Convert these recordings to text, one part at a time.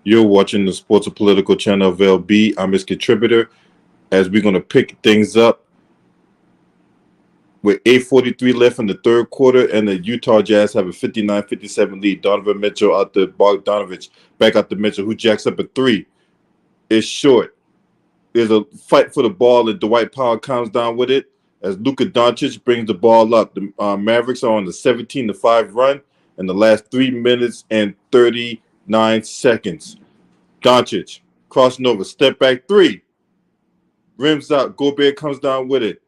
You're watching the Sports and Political channel of LB. I'm his contributor. As we're going to pick things up with 8:43 left in the third quarter, and the Utah Jazz have a 59-57 lead. Donovan Mitchell out to Bogdanovich, back out to Mitchell, who jacks up a three. It's short. There's a fight for the ball, and Dwight Powell comes down with it as Luka Doncic brings the ball up. The Mavericks are on the 17-5 run in the last 3 minutes and 39 seconds. Doncic crossing over, step back three, rims out. Gobert comes down with it.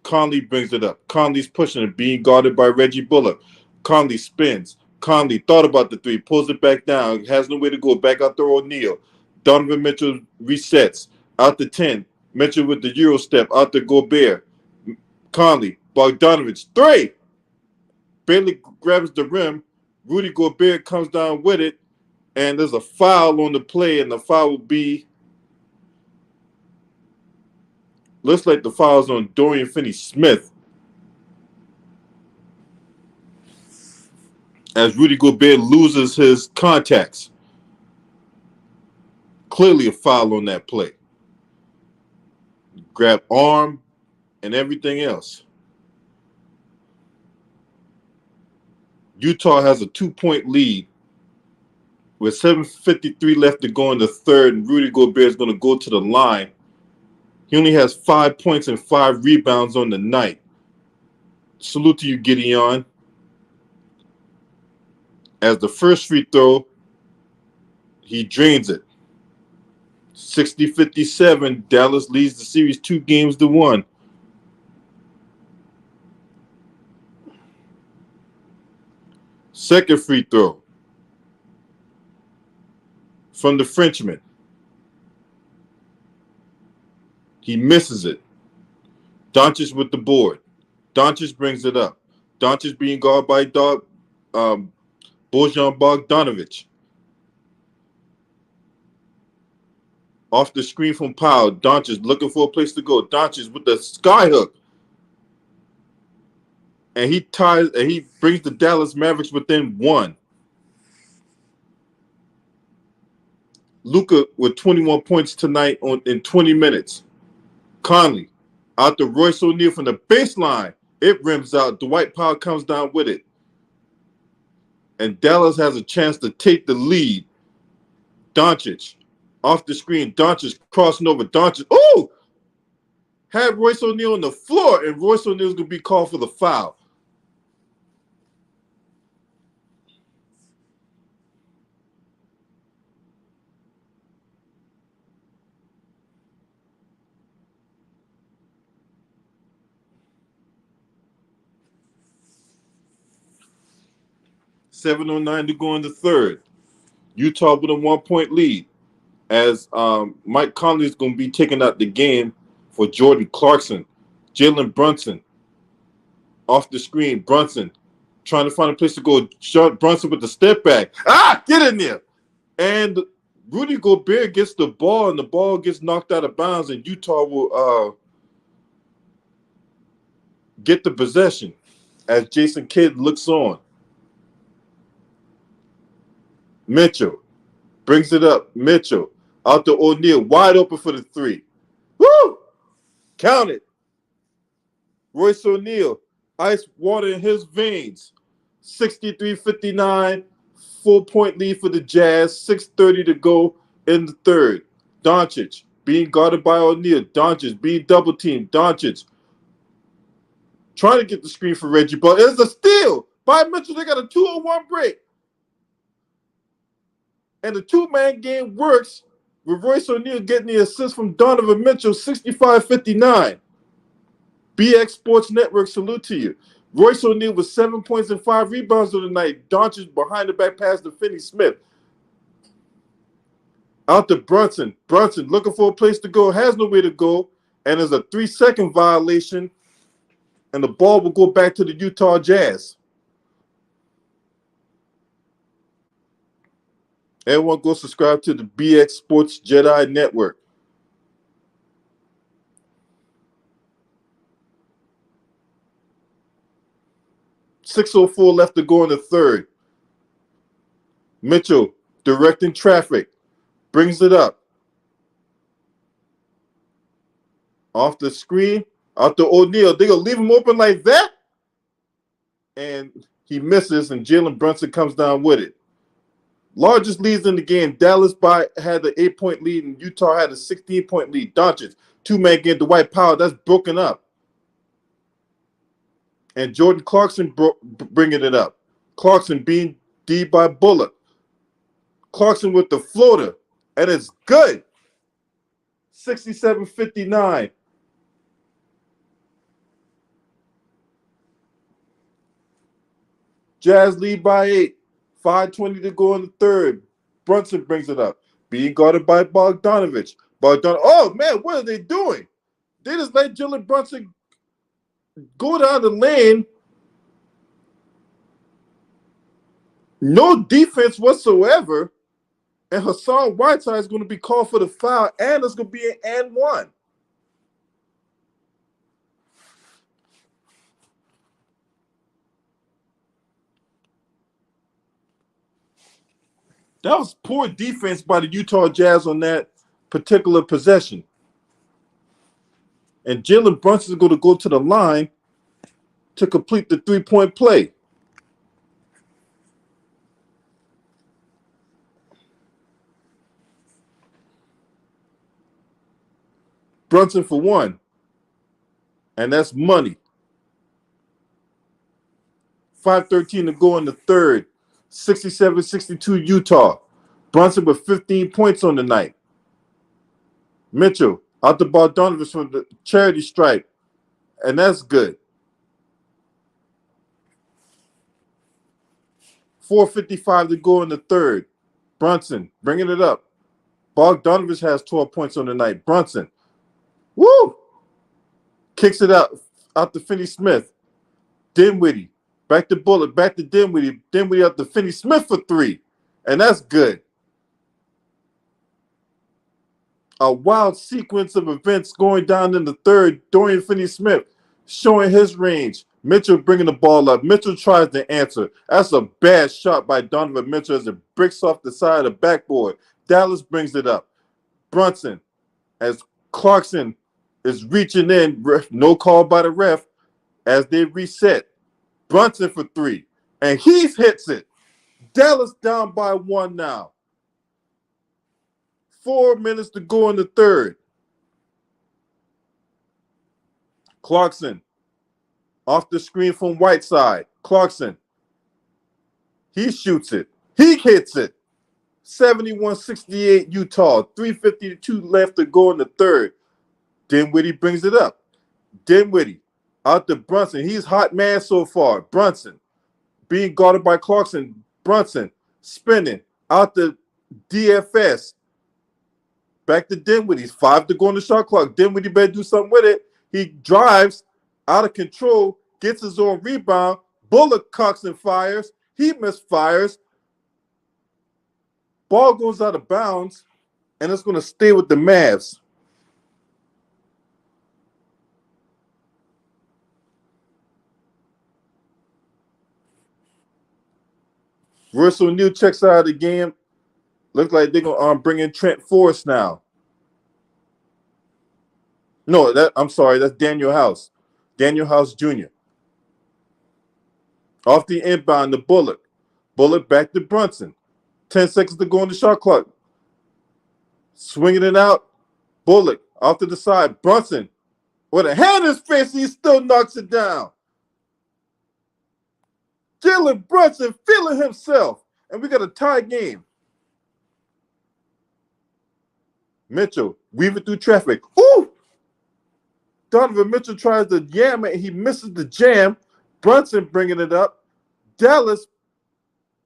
Conley brings it up. Conley's pushing it, being guarded by Reggie Bullock. Conley spins. Conley thought about the three, pulls it back down, has no way to go, back out to O'Neal. Donovan Mitchell resets, out to 10. Mitchell with the Euro step, out to Gobert. Conley, Bogdanovich, three! Barely grabs the rim. Rudy Gobert comes down with it, and there's a foul on the play, and the foul will be, looks like the foul's on Dorian Finney-Smith. As Rudy Gobert loses his contacts. Clearly a foul on that play. Grab arm and everything else. Utah has a 2-point lead with 7:53 left to go in the third, and Rudy Gobert is going to go to the line. He only has 5 points and 5 rebounds on the night. Salute to you, Gideon. As the first free throw, he drains it. 60-57, Dallas leads the series 2-1. Second free throw from the Frenchman. He misses it. Doncic with the board. Doncic brings it up. Doncic being guarded by Bojan Bogdanovich. Off the screen from Powell. Doncic looking for a place to go. Doncic with the sky hook. And he brings the Dallas Mavericks within one. Luka with 21 points tonight in 20 minutes. Conley out to Royce O'Neal from the baseline. It rims out. Dwight Powell comes down with it. And Dallas has a chance to take the lead. Doncic off the screen. Doncic crossing over. Doncic. Ooh! Had Royce O'Neal on the floor, and Royce O'Neal's going to be called for the foul. $7:09 to go in the third. Utah with a 1-point lead. As Mike Conley is going to be taking out the game for Jordan Clarkson. Jalen Brunson off the screen. Brunson trying to find a place to go. Brunson with the step back. Get in there. And Rudy Gobert gets the ball, and the ball gets knocked out of bounds, and Utah will get the possession as Jason Kidd looks on. Mitchell brings it up. Mitchell out to O'Neal, wide open for the three. Woo! Count it. Royce O'Neal, ice water in his veins. 63-59, 4-point lead for the Jazz. 6:30 to go in the third. Doncic being guarded by O'Neal. Doncic being double teamed. Doncic trying to get the screen for Reggie, but it's a steal by Mitchell. They got a 2-on-1 break. And the two-man game works with Royce O'Neal getting the assist from Donovan Mitchell, 65-59. BX Sports Network, salute to you. Royce O'Neal with 7 points and 5 rebounds on the night. Doncic behind the back pass to Finney-Smith. Out to Brunson. Brunson looking for a place to go, has nowhere to go, and there's a 3-second violation, and the ball will go back to the Utah Jazz. Everyone go subscribe to the BX Sports Jedi Network. $6:04 left to go in the third. Mitchell directing traffic, brings it up. Off the screen, out to O'Neal. They're going to leave him open like that? And he misses, and Jalen Brunson comes down with it. Largest leads in the game. Dallas had the 8-point lead, and Utah had a 16-point lead. Doncic, two-man game. Dwight Powell, that's broken up. And Jordan Clarkson bringing it up. Clarkson being D by Bullock. Clarkson with the floater, and it's good. 67-59. Jazz lead by 8. 5:20 to go in the third. Brunson brings it up. Being guarded by Bogdanovich. Oh, man, what are they doing? They just let Jalen Brunson go down the lane. No defense whatsoever. And Hassan Whiteside is going to be called for the foul, and it's going to be an and one. That was poor defense by the Utah Jazz on that particular possession. And Jalen Brunson is going to go to the line to complete the three-point play. Brunson for one. And that's money. 5:13 to go in the third. 67-62 Utah. Brunson with 15 points on the night. Mitchell out the Bogdanovich from the charity stripe. And that's good. 4:55 to go in the third. Brunson bringing it up. Bogdanovich has 12 points on the night. Brunson. Woo! Kicks it out to Finney-Smith. Dinwiddie. Back to Bullock. Back to Dinwiddie. Dinwiddie out to Finney-Smith for 3. And that's good. A wild sequence of events going down in the third. Dorian Finney-Smith showing his range. Mitchell bringing the ball up. Mitchell tries to answer. That's a bad shot by Donovan Mitchell as it bricks off the side of the backboard. Dallas brings it up. Brunson, as Clarkson is reaching in, no call by the ref as they reset. Brunson for 3, and he hits it. Dallas down by 1 now. 4 minutes to go in the third. Clarkson off the screen from Whiteside. Clarkson. He shoots it. He hits it. 71-68 Utah. 3:52 left to go in the third. Dinwiddie brings it up. Dinwiddie out to Brunson. He's hot man so far. Brunson being guarded by Clarkson. Brunson spinning out to DFS. Back to Dinwiddie. 5 to go on the shot clock. Dinwiddie better do something with it. He drives out of control, gets his own rebound. Bullock cocks and fires. He misfires. Ball goes out of bounds, and it's going to stay with the Mavs. Royce O'Neal checks out of the game. Looks like they're going to bring in Trent Forrest now. No, I'm sorry. That's Daniel House. Daniel House Jr. Off the inbound to Bullock. Bullock back to Brunson. 10 seconds to go on the shot clock. Swinging it out. Bullock off to the side. Brunson with a hand in his face, he still knocks it down. Jalen Brunson feeling himself. And we got a tie game. Mitchell weaving through traffic. Ooh! Donovan Mitchell tries to jam it, and he misses the jam. Brunson bringing it up. Dallas.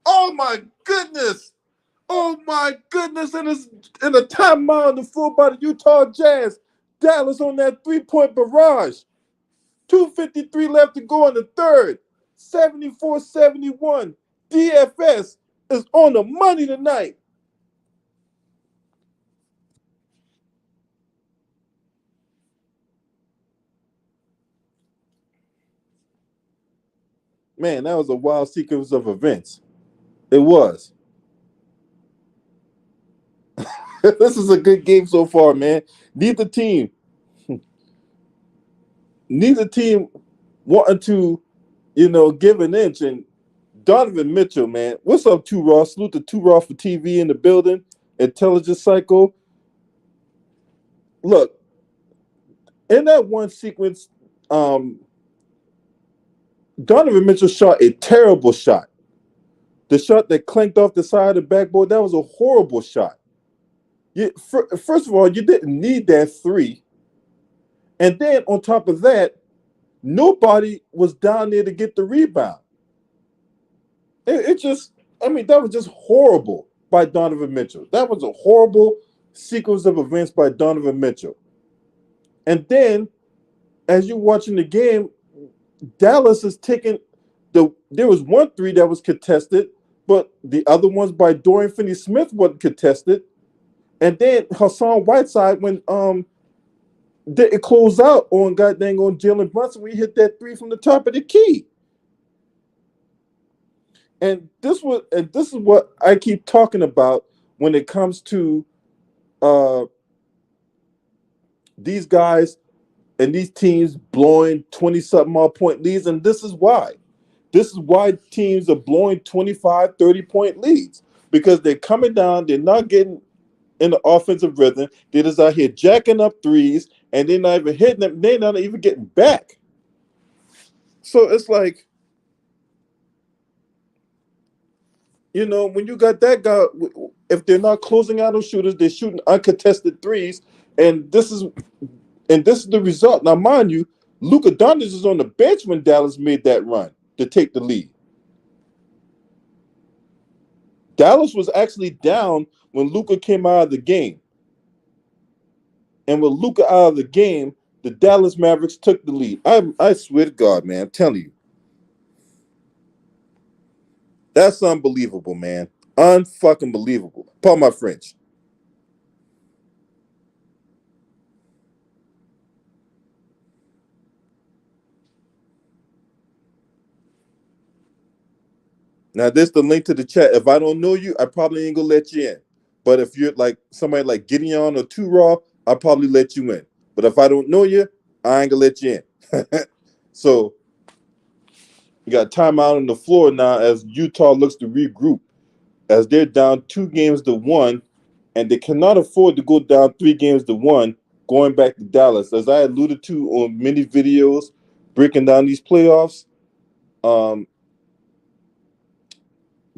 Oh, my goodness. Oh, my goodness. And it's in a timeout on the floor by the Utah Jazz. Dallas on that three-point barrage. 2:53 left to go in the third. 74-71. DFS is on the money tonight. Man, that was a wild sequence of events. It was. This is a good game so far, man. Neither team, neither team wanting to, give an inch. And Donovan Mitchell, man, what's up, Two Raw? Salute to Two Raw for TV in the building. Intelligence Cycle. Look, in that one sequence, Donovan Mitchell shot a terrible shot. The shot that clanked off the side of the backboard, that was a horrible shot. First of all, you didn't need that three. And then on top of that, nobody was down there to get the rebound. That was just horrible by Donovan Mitchell. That was a horrible sequence of events by Donovan Mitchell. And then, as you're watching the game, Dallas is taking there was one three that was contested, but the other ones by Dorian Finney-Smith wasn't contested. And then Hassan Whiteside, when it closed out on Jalen Brunson, we hit that three from the top of the key. And this is what I keep talking about when it comes to these guys and these teams blowing 20-something odd point leads. And this is why. This is why teams are blowing 25, 30-point leads. Because they're coming down, they're not getting in the offensive rhythm. They're just out here jacking up threes, and they're not even hitting them. They're not even getting back. So it's like, when you got that guy, if they're not closing out on shooters, they're shooting uncontested threes, and this is the result. Now, mind you, Luka Doncic is on the bench when Dallas made that run to take the lead. Dallas was actually down when Luka came out of the game. And with Luka out of the game, the Dallas Mavericks took the lead. I swear to God, man, I'm telling you. That's unbelievable, man. Unfucking believable. Pardon my French. Now, this is the link to the chat. If I don't know you, I probably ain't gonna let you in. But if you're like somebody like Gideon or Two Raw, I'll probably let you in. But if I don't know you, I ain't gonna let you in. So we got timeout on the floor now as Utah looks to regroup, as they're down 2-1, and they cannot afford to go down 3-1 going back to Dallas. As I alluded to on many videos breaking down these playoffs,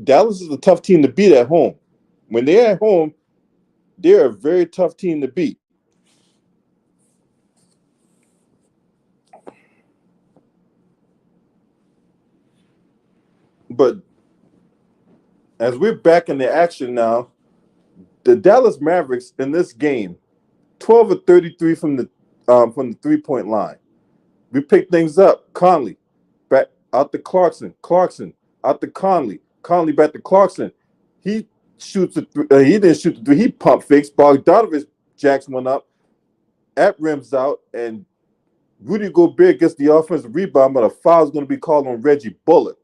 Dallas is a tough team to beat at home. When they're at home, they're a very tough team to beat. But as we're back in the action now, the Dallas Mavericks in this game, 12 of 33 from the 3-point line. We pick things up. Conley back out to Clarkson. Clarkson out to Conley. Conley back to Clarkson. He shoots he didn't shoot the three. He pump fakes. Bogdanovich jacks one up. At rims out, and Rudy Gobert gets the offensive rebound, but a foul is going to be called on Reggie Bullock.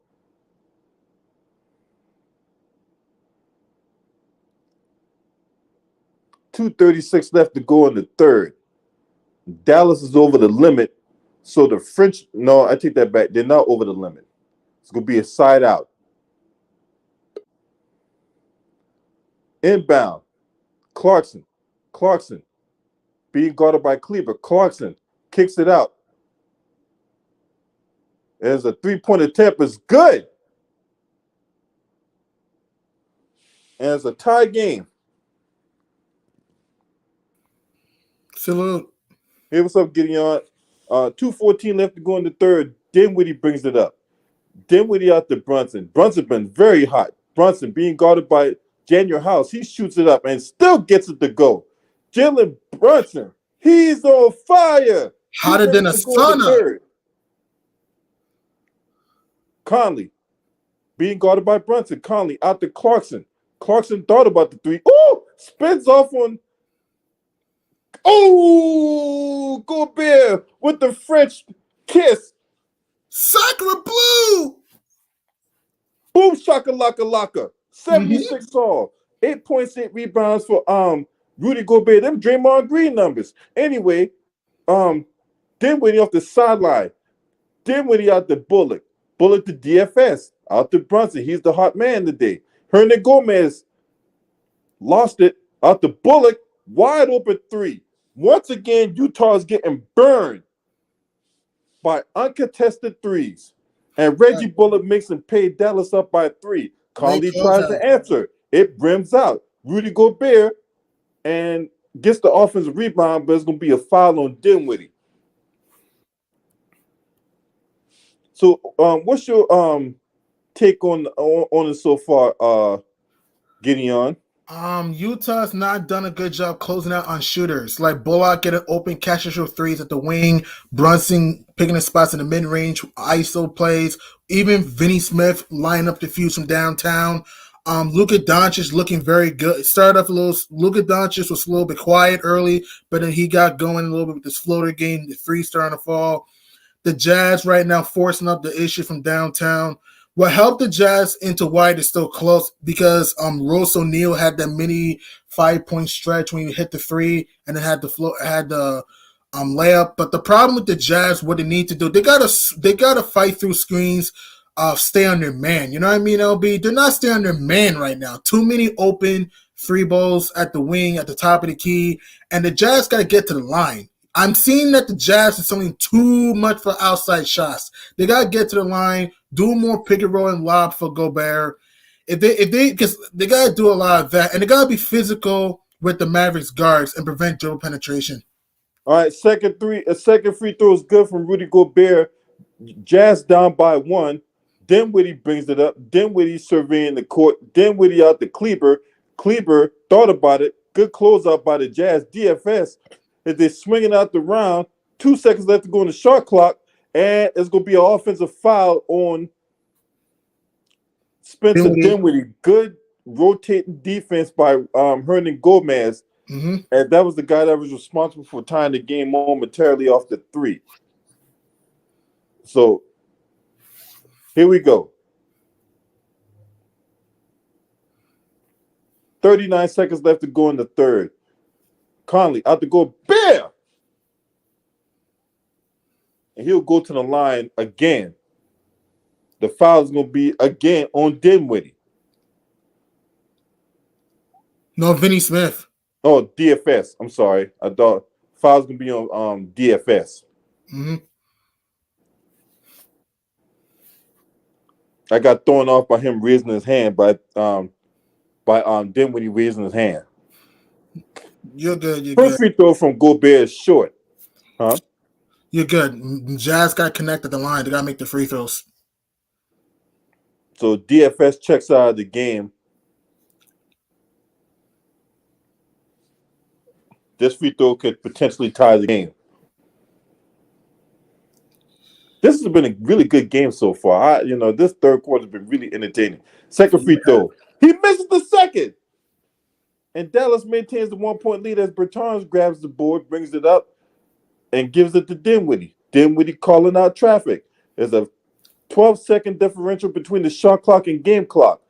.236 left to go in the third. Dallas is over the limit. So the French, no, I take that back. They're not over the limit. It's going to be a side out. Inbound. Clarkson being guarded by Kleber. Clarkson kicks it out. As a 3-point attempt is good. And it's a tie game. Salute. Hey, what's up, Gideon? 2:14 left to go in the third. Dinwiddie brings it up. Dinwiddie out to Brunson. Brunson been very hot. Brunson being guarded by Daniel House. He shoots it up and still gets it to go. Jalen Brunson, he's on fire. Hotter than a sauna. Conley being guarded by Brunson. Conley out to Clarkson. Clarkson thought about the three. Oh, spins off on. Oh, Gobert with the French kiss. Sacre bleu. Boom, shaka laka laka. 76 all. 8 points, 8 rebounds for Rudy Gobert, them Draymond Green numbers. Anyway, Dinwiddie off the sideline. Dinwiddie out the Bullock. Bullock to DFS. Out to Brunson. He's the hot man today. Hernan Gomez lost it. Out to Bullock. Wide open three. Once again, Utah is getting burned by uncontested threes. And Reggie Bullock makes him pay Dallas up by 3. Conley tries to answer. It brims out. Rudy Gobert and gets the offensive rebound, but it's going to be a foul on Dinwiddie. So, what's your take on it so far, Gideon? Utah's not done a good job closing out on shooters. Like Bullock getting open catch and shoot threes at the wing, Brunson picking his spots in the mid range, ISO plays, even Vinny Smith lining up the fuse from downtown. Luka Doncic looking very good. It started off a little. Luka Doncic was a little bit quiet early, but then he got going a little bit with this floater game. The three starting to fall. The Jazz right now forcing up the issue from downtown. What helped the Jazz into wide is still close because Rose O'Neal had that mini 5-point stretch when he hit the three and then had the layup. But the problem with the Jazz, what they need to do, they gotta fight through screens, stay on their man. You know what I mean, LB? They're not staying on their man right now. Too many open three balls at the wing, at the top of the key, and the Jazz gotta get to the line. I'm seeing that the Jazz is selling too much for outside shots. They gotta get to the line, do more pick and roll and lob for Gobert. Because they gotta do a lot of that, and they gotta be physical with the Mavericks guards and prevent dribble penetration. All right, second free throw is good from Rudy Gobert. Jazz down by 1. Dinwiddie brings it up. Dinwiddie surveying the court. Dinwiddie out to Kleber. Kleber thought about it. Good closeout by the Jazz. DFS. As they're swinging out the round, 2 seconds left to go in the shot clock, and it's going to be an offensive foul on Spencer Dinwiddie. Good rotating defense by Hernan Gomez, and that was the guy that was responsible for tying the game momentarily off the 3. So here we go. 39 seconds left to go in the third. Conley out to go, bam! And he'll go to the line again. The foul is going to be again on Dinwiddie. No, Vinny Smith. Oh, DFS. I'm sorry. I thought foul's going to be on DFS. I got thrown off by him raising his hand, by Dinwiddie raising his hand. You're good. First free throw from Gobert is short. Huh? You're good. Jazz got connected the line. They got to make the free throws. So DFS checks out of the game. This free throw could potentially tie the game. This has been a really good game so far. This third quarter has been really entertaining. Second free throw. He misses the second. And Dallas maintains the 1-point lead as Bertans grabs the board, brings it up, and gives it to Dinwiddie. Dinwiddie calling out traffic. There's a 12-second differential between the shot clock and game clock.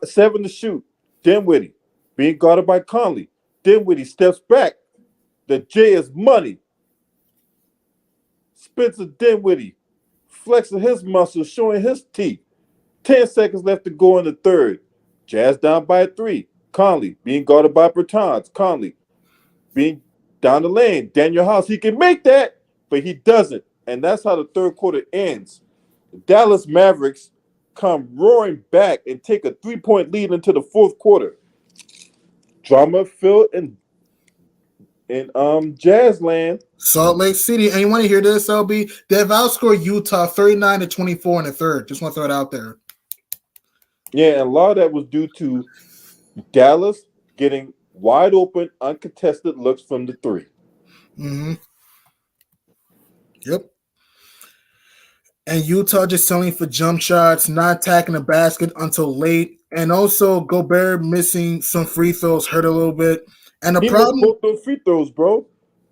7 to shoot. Dinwiddie being guarded by Conley. Dinwiddie steps back. The J is money. Spencer Dinwiddie flexing his muscles, showing his teeth. 10 seconds left to go in the third. Jazz down by 3. Conley being guarded by Bertans. Conley being down the lane. Daniel House, he can make that, but he doesn't. And that's how the third quarter ends. The Dallas Mavericks come roaring back and take a 3-point lead into the fourth quarter. Drama filled in Jazz land. Salt Lake City. And you want to hear this, LB? They've outscored Utah 39-24 in the third. Just want to throw it out there. Yeah, and a lot of that was due to Dallas getting wide open, uncontested looks from the 3. Yep. And Utah just selling for jump shots, not attacking the basket until late. And also Gobert missing some free throws hurt a little bit. And the problem, both those free throws, bro.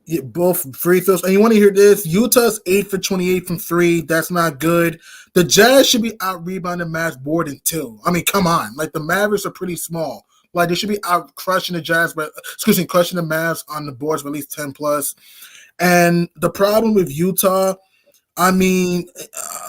Yeah, both free throws. And you want to hear this? Utah's 8 for 28 from 3. That's not good. The Jazz should be out rebounding Mavs board in 2. I mean, come on. Like, the Mavericks are pretty small. Like they should be out crushing the Jazz, but excuse me, crushing the Mavs on the boards for at least 10 plus. And the problem with Utah, I mean,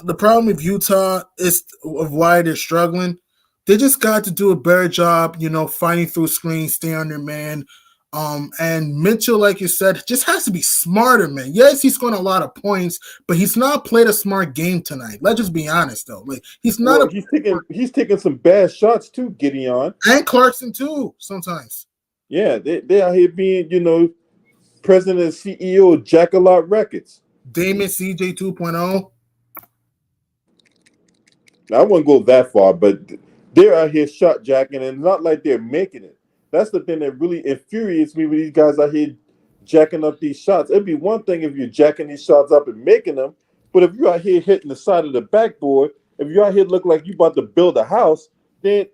the problem with Utah is of why they're struggling. They just got to do a better job, fighting through screens, stay on their man. And Mitchell, like you said, just has to be smarter, man. Yes, he's scoring a lot of points, but he's not played a smart game tonight. Let's just be honest, though. Like he's not Well, a he's taking some bad shots too, Gideon. and Clarkson too sometimes. Yeah, they out here being, president and CEO of Jack-a-Lot Records. Damon CJ 2.0. I wouldn't go that far, but they're out here shot jacking, and not like they're making it. That's the thing that really infuriates me with these guys out here jacking up these shots. It'd be one thing if you're jacking these shots up and making them, but if you're out here hitting the side of the backboard, if you're out here looking like you're about to build a house, then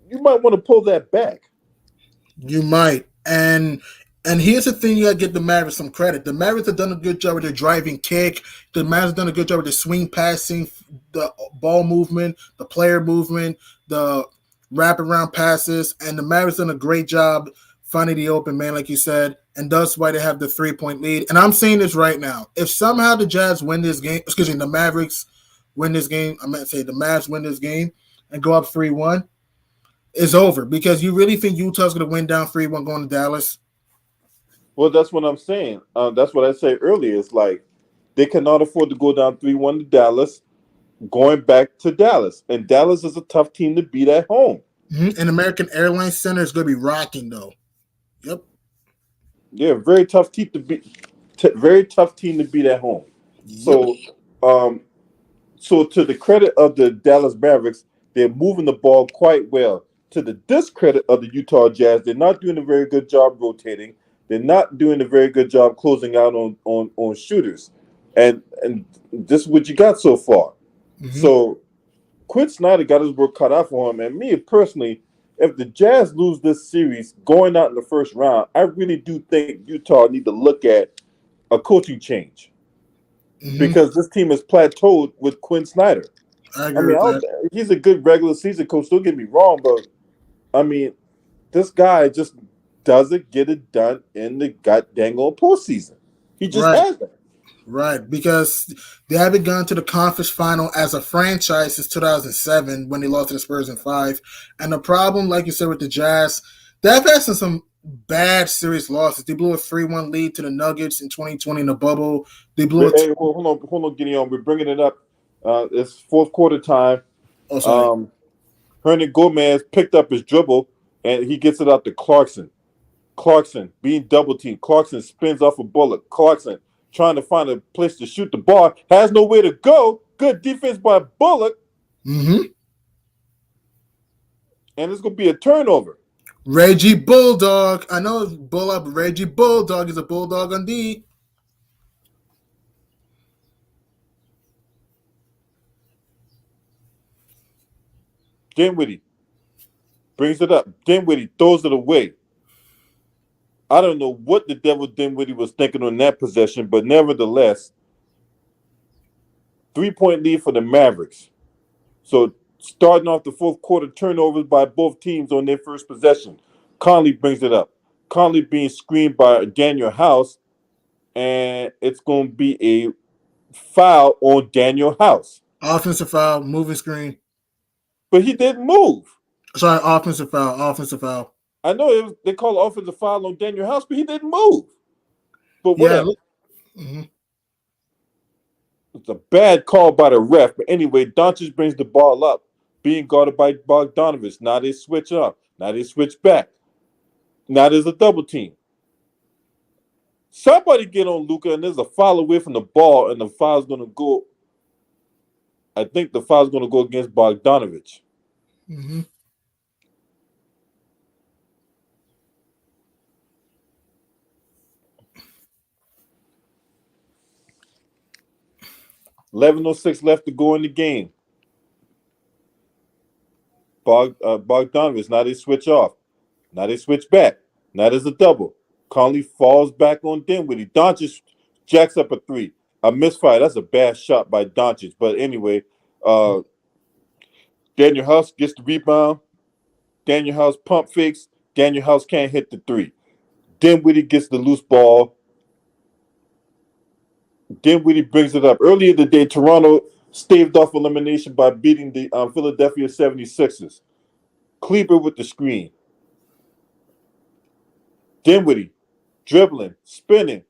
you might want to pull that back. You might. And here's the thing, you gotta give the Mavericks some credit. The Mavericks have done a good job with their driving kick. The Mavericks have done a good job with the swing passing, the ball movement, the player movement, the wraparound passes, and the Mavericks done a great job finding the open man, like you said, and that's why they have the 3-point lead. And I'm saying this right now. If somehow the Jazz win this game, the Mavericks win this game, I meant to say the Mavs win this game and go up 3-1, it's over. Because you really think Utah's gonna win down 3-1 going to Dallas? Well, that's what I'm saying. That's what I said earlier. It's like they cannot afford to go down 3-1 to Dallas, going back to Dallas. And Dallas is a tough team to beat at home. Mm-hmm. And American Airlines Center is going to be rocking, though. Yep. Yeah, very tough team to beat. Very tough team to beat at home. Yep. So to the credit of the Dallas Mavericks, they're moving the ball quite well. To the discredit of the Utah Jazz, they're not doing a very good job rotating. They're not doing a very good job closing out on shooters. And this is what you got so far. Mm-hmm. So Quinn Snyder got his work cut out for him. And me personally, if the Jazz lose this series going out in the first round, I really do think Utah need to look at a coaching change. Mm-hmm. Because this team has plateaued with Quinn Snyder. I mean, he's a good regular season coach. Don't get me wrong, but I mean, this guy just doesn't get it done in the goddamn postseason. He just hasn't. Right, because they haven't gone to the conference final as a franchise since 2007 when they lost to the Spurs in 5. And the problem, like you said, with the Jazz, they've had some bad series losses. They blew a 3-1 lead to the Nuggets in 2020 in the bubble. They blew hold on, Gideon. We're bringing it up. It's fourth quarter time. Oh, sorry. Hernan Gomez picked up his dribble, and he gets it out to Clarkson. Clarkson being double teamed. Clarkson spins off a bullet. Clarkson trying to find a place to shoot the ball. Has nowhere to go. Good defense by Bullock. Mm-hmm. And it's going to be a turnover. Reggie Bulldog. I know it's Bullock, but Reggie Bulldog is a Bulldog on D. Dinwiddie brings it up. Dinwiddie throws it away. I don't know what the devil Dinwiddie was thinking on that possession, but nevertheless, 3-point lead for the Mavericks. So starting off the fourth quarter, turnovers by both teams on their first possession. Conley brings it up. Conley being screened by Daniel House, and it's going to be a foul on Daniel House. Offensive foul, moving screen. But he didn't move. Sorry, offensive foul. I know they call it offensive foul on Daniel House, but he didn't move. But whatever. Yeah. Mm-hmm. It's a bad call by the ref. But anyway, Doncic brings the ball up, being guarded by Bogdanovich. Now they switch up. Now they switch back. Now there's a double team. Somebody get on Luka, and there's a foul away from the ball, and the foul's going to go. I think the foul's going to go against Bogdanovich. Mm-hmm. .11:06 left to go in the game. Bogdanovich, now they switch off. Now they switch back. Now there's a double. Conley falls back on Dinwiddie. Doncic jacks up a 3. A misfire. That's a bad shot by Doncic. But anyway, Daniel House gets the rebound. Daniel House pump fakes. Daniel House can't hit the three. Dinwiddie gets the loose ball. Dinwiddie brings it up. Earlier today, Toronto staved off elimination by beating the Philadelphia 76ers. Kleber with the screen. Dinwiddie dribbling, spinning,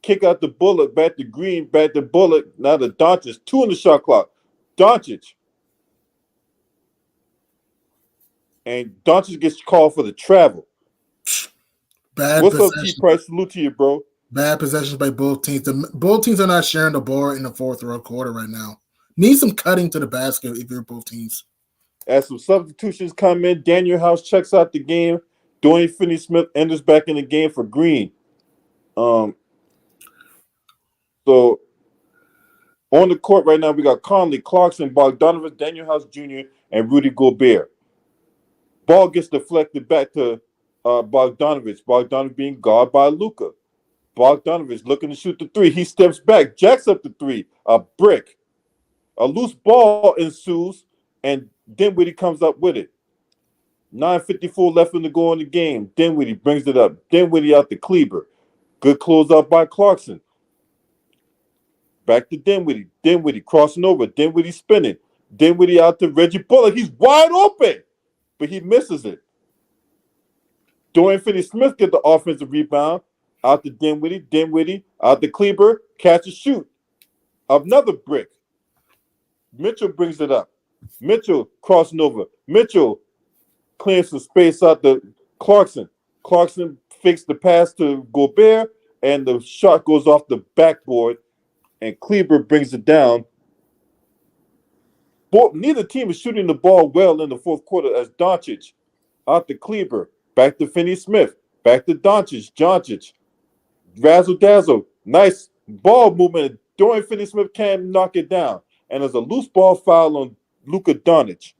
kick out the Bullock, back to Green, back to Bullock. Now the Doncic, 2 on the shot clock. Doncic. And Doncic gets called for the travel. Bad What's up, possession. T-Price? Salute to you, bro. Bad possessions by both teams. Both teams are not sharing the ball in the fourth quarter right now. Need some cutting to the basket if you're both teams. As some substitutions come in, Daniel House checks out the game. Dorian Finney-Smith enters back in the game for Green. So on the court right now, we got Conley, Clarkson, Bogdanovich, Daniel House Jr., and Rudy Gobert. Ball gets deflected back to Bogdanovich. Bogdanovich being guarded by Luka. Bogdanovich looking to shoot the three. He steps back, jacks up the three. A brick. A loose ball ensues, and Dinwiddie comes up with it. 9:54 left in the go in the game. Dinwiddie brings it up. Dinwiddie out to Kleber. Good closeout by Clarkson. Back to Dinwiddie. Dinwiddie crossing over. Dinwiddie spinning. Dinwiddie out to Reggie Bullock. He's wide open, but he misses it. Dorian Finney-Smith get the offensive rebound. Out to Dinwiddie. Dinwiddie out to Kleber. Catch and shoot. Another brick. Mitchell brings it up. Mitchell crossing over. Mitchell clears some space out to Clarkson. Clarkson fakes the pass to Gobert, and the shot goes off the backboard, and Kleber brings it down. Neither team is shooting the ball well in the fourth quarter as Doncic out to Kleber, back to Finney-Smith, back to Doncic, razzle-dazzle, nice ball movement. Dorian Finney-Smith can't knock it down, and there's a loose ball foul on Luka Doncic.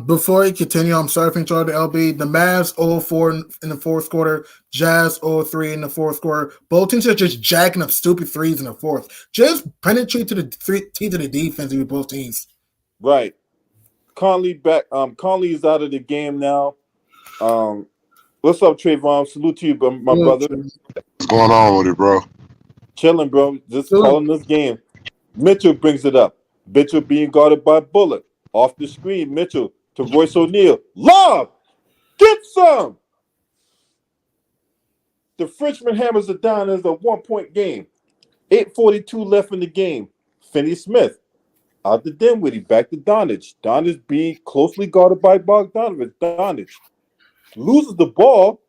Before you continue, I'm sorry for interrupting LB. The Mavs 0-4 in the fourth quarter, Jazz 0-3 in the fourth quarter. Both teams are just jacking up stupid threes in the fourth. Just penetrate to the defense with both teams. Right. Conley back. Conley is out of the game now. What's up, Trayvon? Salute to you, my brother. What's going on with it, bro? Chilling, bro. Just calling this game. Mitchell brings it up. Mitchell being guarded by Bullock. Off the screen, Mitchell to Royce O'Neal. Lob! Get some! The Frenchman hammers it down as a 1-point game. 8:42 left in the game. Finney-Smith out to Dinwiddie, back to Doncic. Doncic being closely guarded by Bogdanovich. Doncic loses the ball.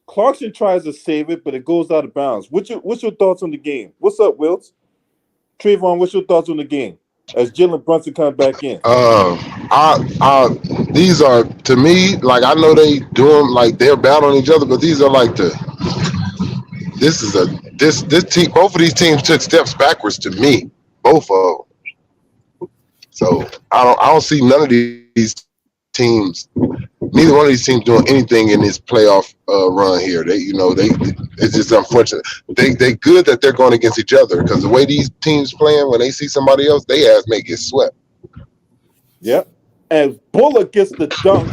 Clarkson tries to save it, but it goes out of bounds. What's your thoughts on the game? What's up, Wilts? Trayvon, what's your thoughts on the game? As Jalen Brunson comes back in. These are, to me, like, I know they doing like they're battling each other, but these are like this team. Both of these teams took steps backwards to me, both of them. So I don't see none of these teams. Neither one of these teams doing anything in this playoff run here. It's just unfortunate. They good that they're going against each other, because the way these teams playing, when they see somebody else, they ass may get swept. Yep. And Bullock gets the dunk.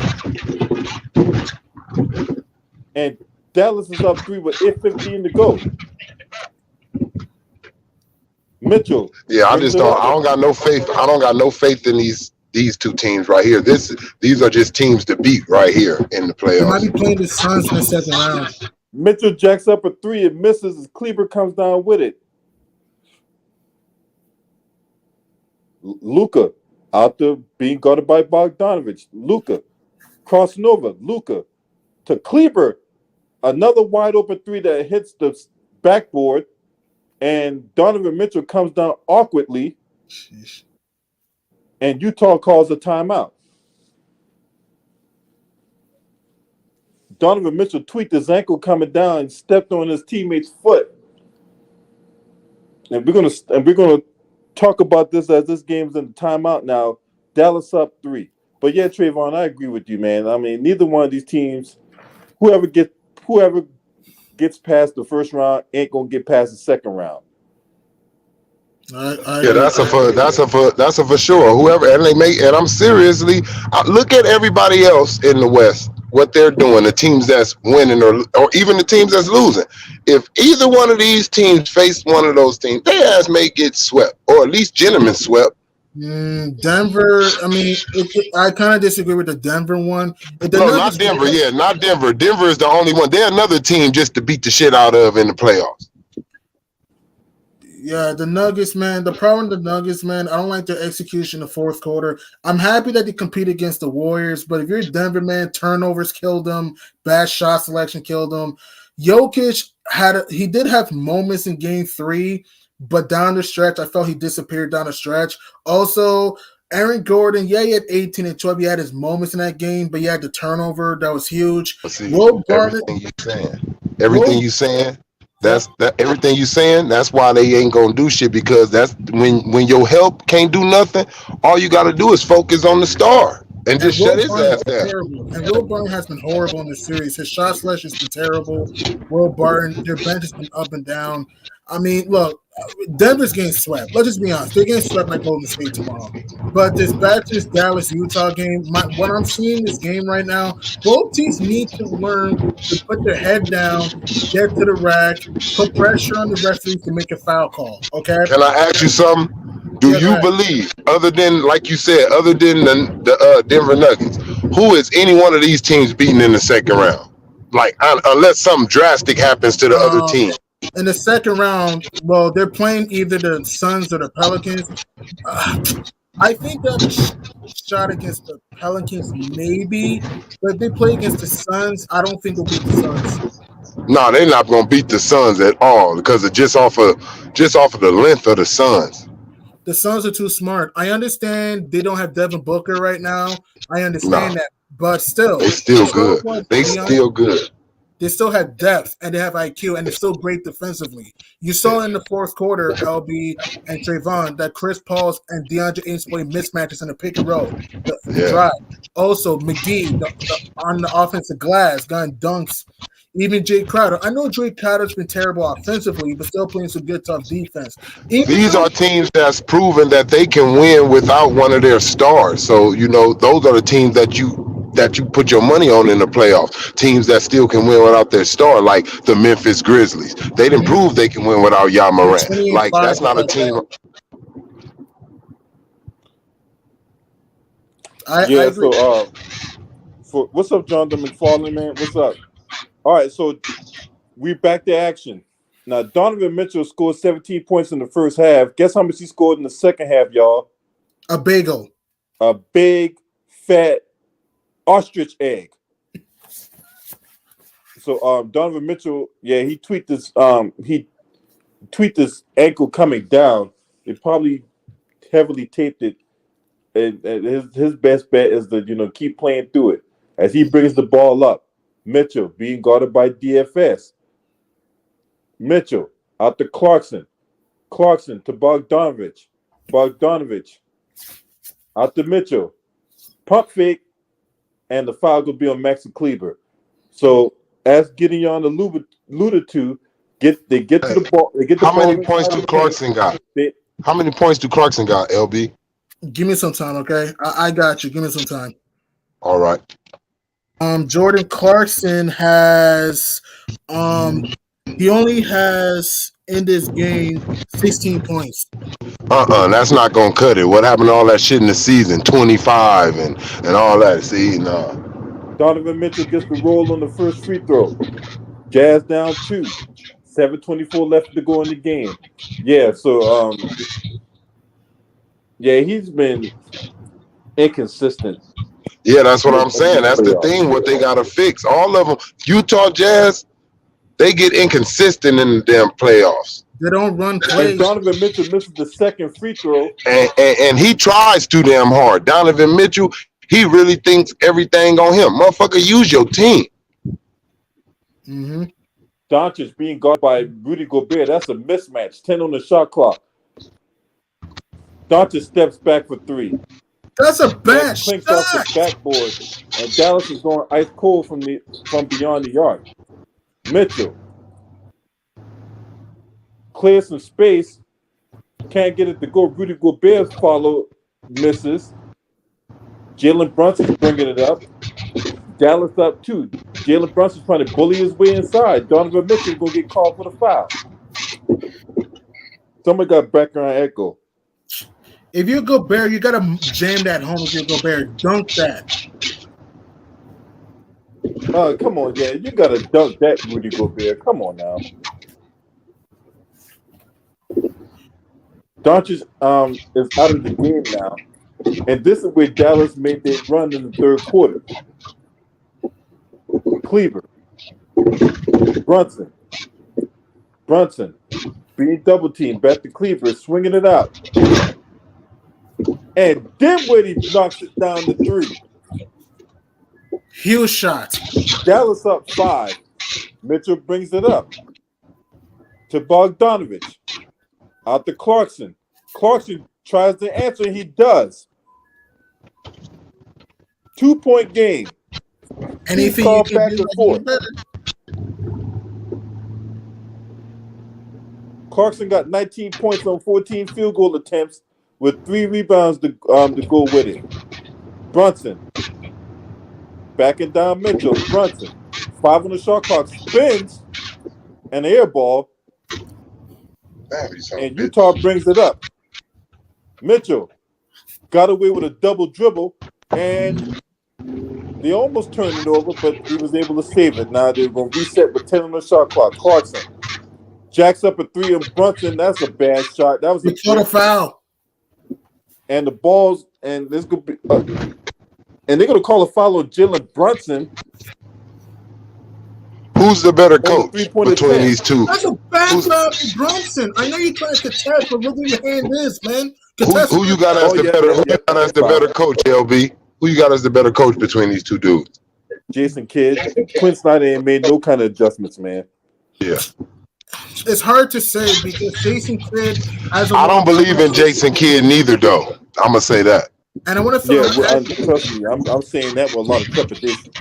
And Dallas is up 3 with 8:15 to go. Mitchell. Yeah, I don't got no faith. I don't got no faith in these two teams right here. These are just teams to beat right here in the playoffs. They might be playing the Suns in the second round. Mitchell jacks up a 3 and misses as Kleber comes down with it. Luka out there being guarded by Bogdanovich. Luka crossing over. Luka to Kleber. Another wide open 3 that hits the backboard. And Donovan Mitchell comes down awkwardly. Sheesh. And Utah calls a timeout. Donovan Mitchell tweaked his ankle coming down and stepped on his teammate's foot. And we're gonna talk about this as this game's in the timeout now. Dallas up 3. But yeah, Trayvon, I agree with you, man. I mean, neither one of these teams, whoever gets past the first round ain't gonna get past the second round. That's a for sure. Whoever, and I'm seriously, look at everybody else in the West. what they're doing, the teams that's winning or even the teams that's losing. If either one of these teams face one of those teams, their ass may get swept, or at least gentlemen swept. Denver. I mean, I kind of disagree with the Denver one. No, not Denver. Yeah, not Denver. Denver is the only one. They're another team just to beat the shit out of in the playoffs. Yeah, the Nuggets, man. The problem with the Nuggets, man, I don't like their execution in the fourth quarter. I'm happy that they compete against the Warriors, but if you're Denver, man, turnovers killed them, bad shot selection killed them. Jokic he did have moments in game 3, but down the stretch, I felt he disappeared down the stretch. Also, Aaron Gordon, he had 18 and 12. He had his moments in that game, but he had the turnover that was huge. See, everything you saying, everything you saying. That's why they ain't gonna do shit, because that's when your help can't do nothing. All you got to do is focus on the star and just shut his ass down. And Will Barton has been horrible in this series. His shot selection has been terrible. Will Barton, their bench has been up and down. I mean, look, Denver's getting swept. Let's just be honest. They're getting swept by Golden State tomorrow. But back to this Dallas-Utah game, what I'm seeing in this game right now, both teams need to learn to put their head down, get to the rack, put pressure on the referees to make a foul call, okay? Can I ask you something? Do you believe, other than, like you said, other than the Denver Nuggets, who is any one of these teams beating in the second round? Like, unless something drastic happens to the other team. In the second round, well, they're playing either the Suns or the Pelicans. I think they'll have a shot against the Pelicans, maybe. But if they play against the Suns, I don't think they'll beat the Suns. No, they're not going to beat the Suns at all, because of just off of the length of the Suns. The Suns are too smart. I understand they don't have Devin Booker right now. I understand that. But still. They're still good. Still good. They still have depth, and they have IQ, and they're still great defensively. You saw in the fourth quarter, LB and Trayvon, that Chris Paul's and DeAndre Ayton's playing mismatches in the pick and roll, the drive. Also, McGee on the offensive glass, gun dunks. Even Jay Crowder. I know Jay Crowder's been terrible offensively, but still playing some good, tough defense. These are teams that's proven that they can win without one of their stars. So, those are the teams that you put your money on in the playoffs. Teams that still can win without their star, like the Memphis Grizzlies. They didn't prove they can win without Ja Morant. Like, that's not a team. I agree. So what's up, Jonathan McFarland, man? What's up? All right, so we back to action. Now, Donovan Mitchell scored 17 points in the first half. Guess how much he scored in the second half, y'all? A bagel. A big, fat ostrich egg. So Donovan Mitchell, he tweaked this ankle coming down. They probably heavily taped it. And his best bet is to keep playing through it as he brings the ball up. Mitchell being guarded by DFS. Mitchell out to Clarkson. Clarkson to Bogdanovich. Bogdanovich out to Mitchell. Pump fake, and the foul will be on Maxi Kleber. So as Gideon alluded to, they get to the ball. They get the How ball. many points do Clarkson got? How many points do Clarkson got, LB? Give me some time, okay? I got you. Give me some time. All right. Jordan Clarkson has he only has in this game 16 points. That's not gonna cut it. What happened to all that shit in the season? 25 and all that. See, no. Donovan Mitchell gets the roll on the first free throw. Jazz down 2. 7:24 left to go in the game. So he's been inconsistent. Yeah, that's what I'm saying. That's the thing. What they gotta fix. All of them. Utah Jazz, they get inconsistent in the damn playoffs. They don't run plays. And Donovan Mitchell misses the second free throw, and he tries too damn hard. Donovan Mitchell, he really thinks everything on him. Motherfucker, use your team. Mm-hmm. Doncic being guarded by Rudy Gobert. That's a mismatch. 10 on the shot clock. Doncic steps back for 3. That's a bad shot. Clinks off the backboard, and Dallas is going ice cold from beyond the arc. Mitchell clears some space, can't get it to go. Rudy Gobert's follow misses. Jalen Brunson's bringing it up. Dallas up 2. Jalen Brunson's trying to bully his way inside. Donovan Mitchell's going to get called for the foul. Somebody got background echo. If you're Gobert, you gotta jam that home. If you're Gobert, dunk that. Come on, yeah, you got to dunk that, Rudy Gobert. Come on now. Doncic is out of the game now, and this is where Dallas made their run in the third quarter. Cleaver, Brunson, being double teamed, back to Cleaver, swinging it out, and Dinwiddie knocks it down to 3. Huge shot. Dallas up 5. Mitchell brings it up to Bogdanovich. Out to Clarkson. Clarkson tries to answer, and he does. 2-point game. Anything you can back do and forth. Clarkson got 19 points on 14 field goal attempts with 3 rebounds to go with it. Brunson. Backing down Mitchell. Brunson. 5 on the shot clock. Spins. An air ball. And Utah brings it up. Mitchell got away with a double dribble, and they almost turned it over, but he was able to save it. Now they're going to reset with 10 on the shot clock. Clarkson jacks up a 3 of Brunson. That's a bad shot. That was a foul. And the balls, and this could be, and they're going to call a foul on Jalen Brunson. Who's the better coach between these two? That's a bad foul for Brunson. I know you tried to test, but look where your hand is, man. Who you got as the better? Who you got as the better coach, LB? Who you got as the better coach between these two dudes? Jason Kidd. Quinn Snyder ain't made no kind of adjustments, man. Yeah. It's hard to say because Jason Kidd has. I don't believe in Jason Kidd neither, though. I'm gonna say that. And I want to throw. Yeah, trust me, I'm saying that with a lot of trepidation.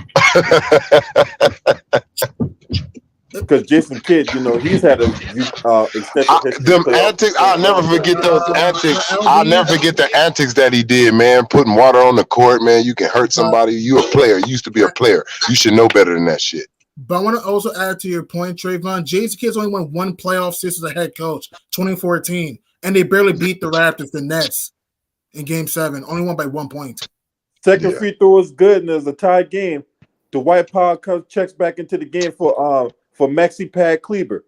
Because Jason Kidd, he's had a extensive history. Them antics, I'll never forget those antics. I'll never forget the antics that he did, man. Putting water on the court, man. You can hurt somebody. You a player. You used to be a player. You should know better than that shit. But I want to also add to your point, Trayvon. Jason Kidd's only won 1 playoff series as a head coach, 2014, and they barely beat the Raptors, the Nets, in Game 7. Only won by 1 point. Second free throw is good, and there's a tied game. Dwight Powell checks back into the game for Maxi Pad Kleber.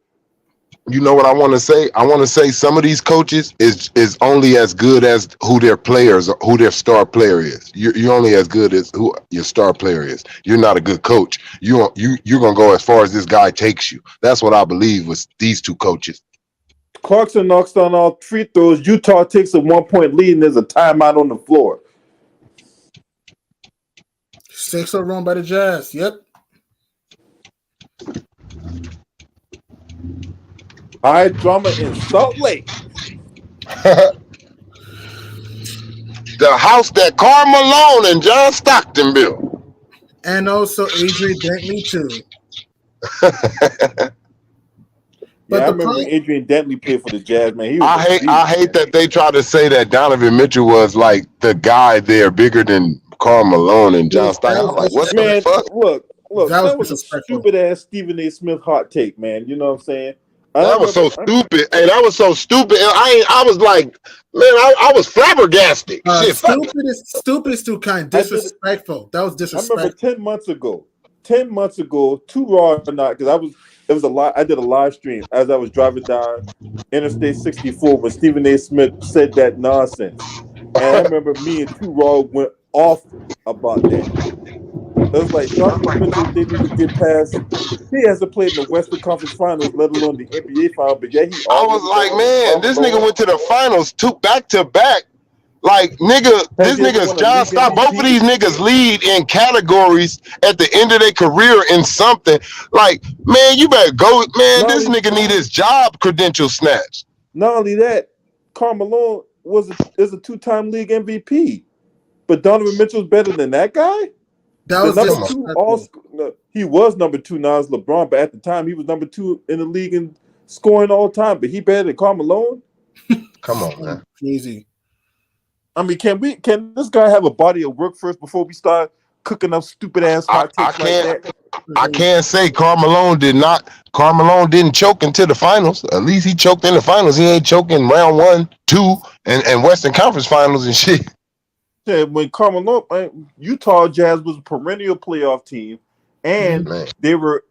You know what I want to say? I want to say some of these coaches is only as good as who their players or who their star player is. You're only as good as who your star player is. You're not a good coach. You're gonna go as far as this guy takes you. That's what I believe with these two coaches. Clarkson knocks down all free throws. Utah takes a 1-point lead, and there's a timeout on the floor. 6-0 run by the Jazz. Yep. High drama in Salt Lake. The house that Karl Malone and John Stockton built. And also Adrian Dantley, too. I remember Adrian Dantley played for the Jazz, man. I hate that they try to say that Donovan Mitchell was like the guy there bigger than Karl Malone and John Stockton. I'm like, what the fuck? Look, that was a stupid ass Stephen A. Smith hot take, man. You know what I'm saying? That was so stupid. Hey, that was so stupid. I was like, man, I was flabbergasted. Stupid is too kind. Disrespectful. That was disrespectful. I remember 10 months ago, 2 Raw or not, because I did a live stream as I was driving down Interstate 64 when Stephen A. Smith said that nonsense. And I remember me and 2 Raw went off about that. It was like Donovan Mitchell didn't even get past. He hasn't played in the Western Conference Finals, let alone the NBA Finals. But yeah, I was like, man, this nigga went to the finals back to back. Like, nigga, this nigga's John Stockton. Both of these niggas lead in categories at the end of their career in something. Like, man, you better go. Man, this nigga need his job credentials snatched. Not only that, Karl Malone is a 2-time league MVP. But Donovan Mitchell's better than that guy? That was number 2. He was number 2 now as LeBron, but at the time he was number 2 in the league in scoring all time. But he better than Karl Malone? Come on, man. Crazy. I mean, can this guy have a body of work first before we start cooking up stupid ass hot takes like that. I can't say Carmelo didn't choke into the finals. At least he choked in the finals. He ain't choking round 1, 2, and Western Conference finals and shit. Yeah, when Carmelo, Utah Jazz was a perennial playoff team, and they were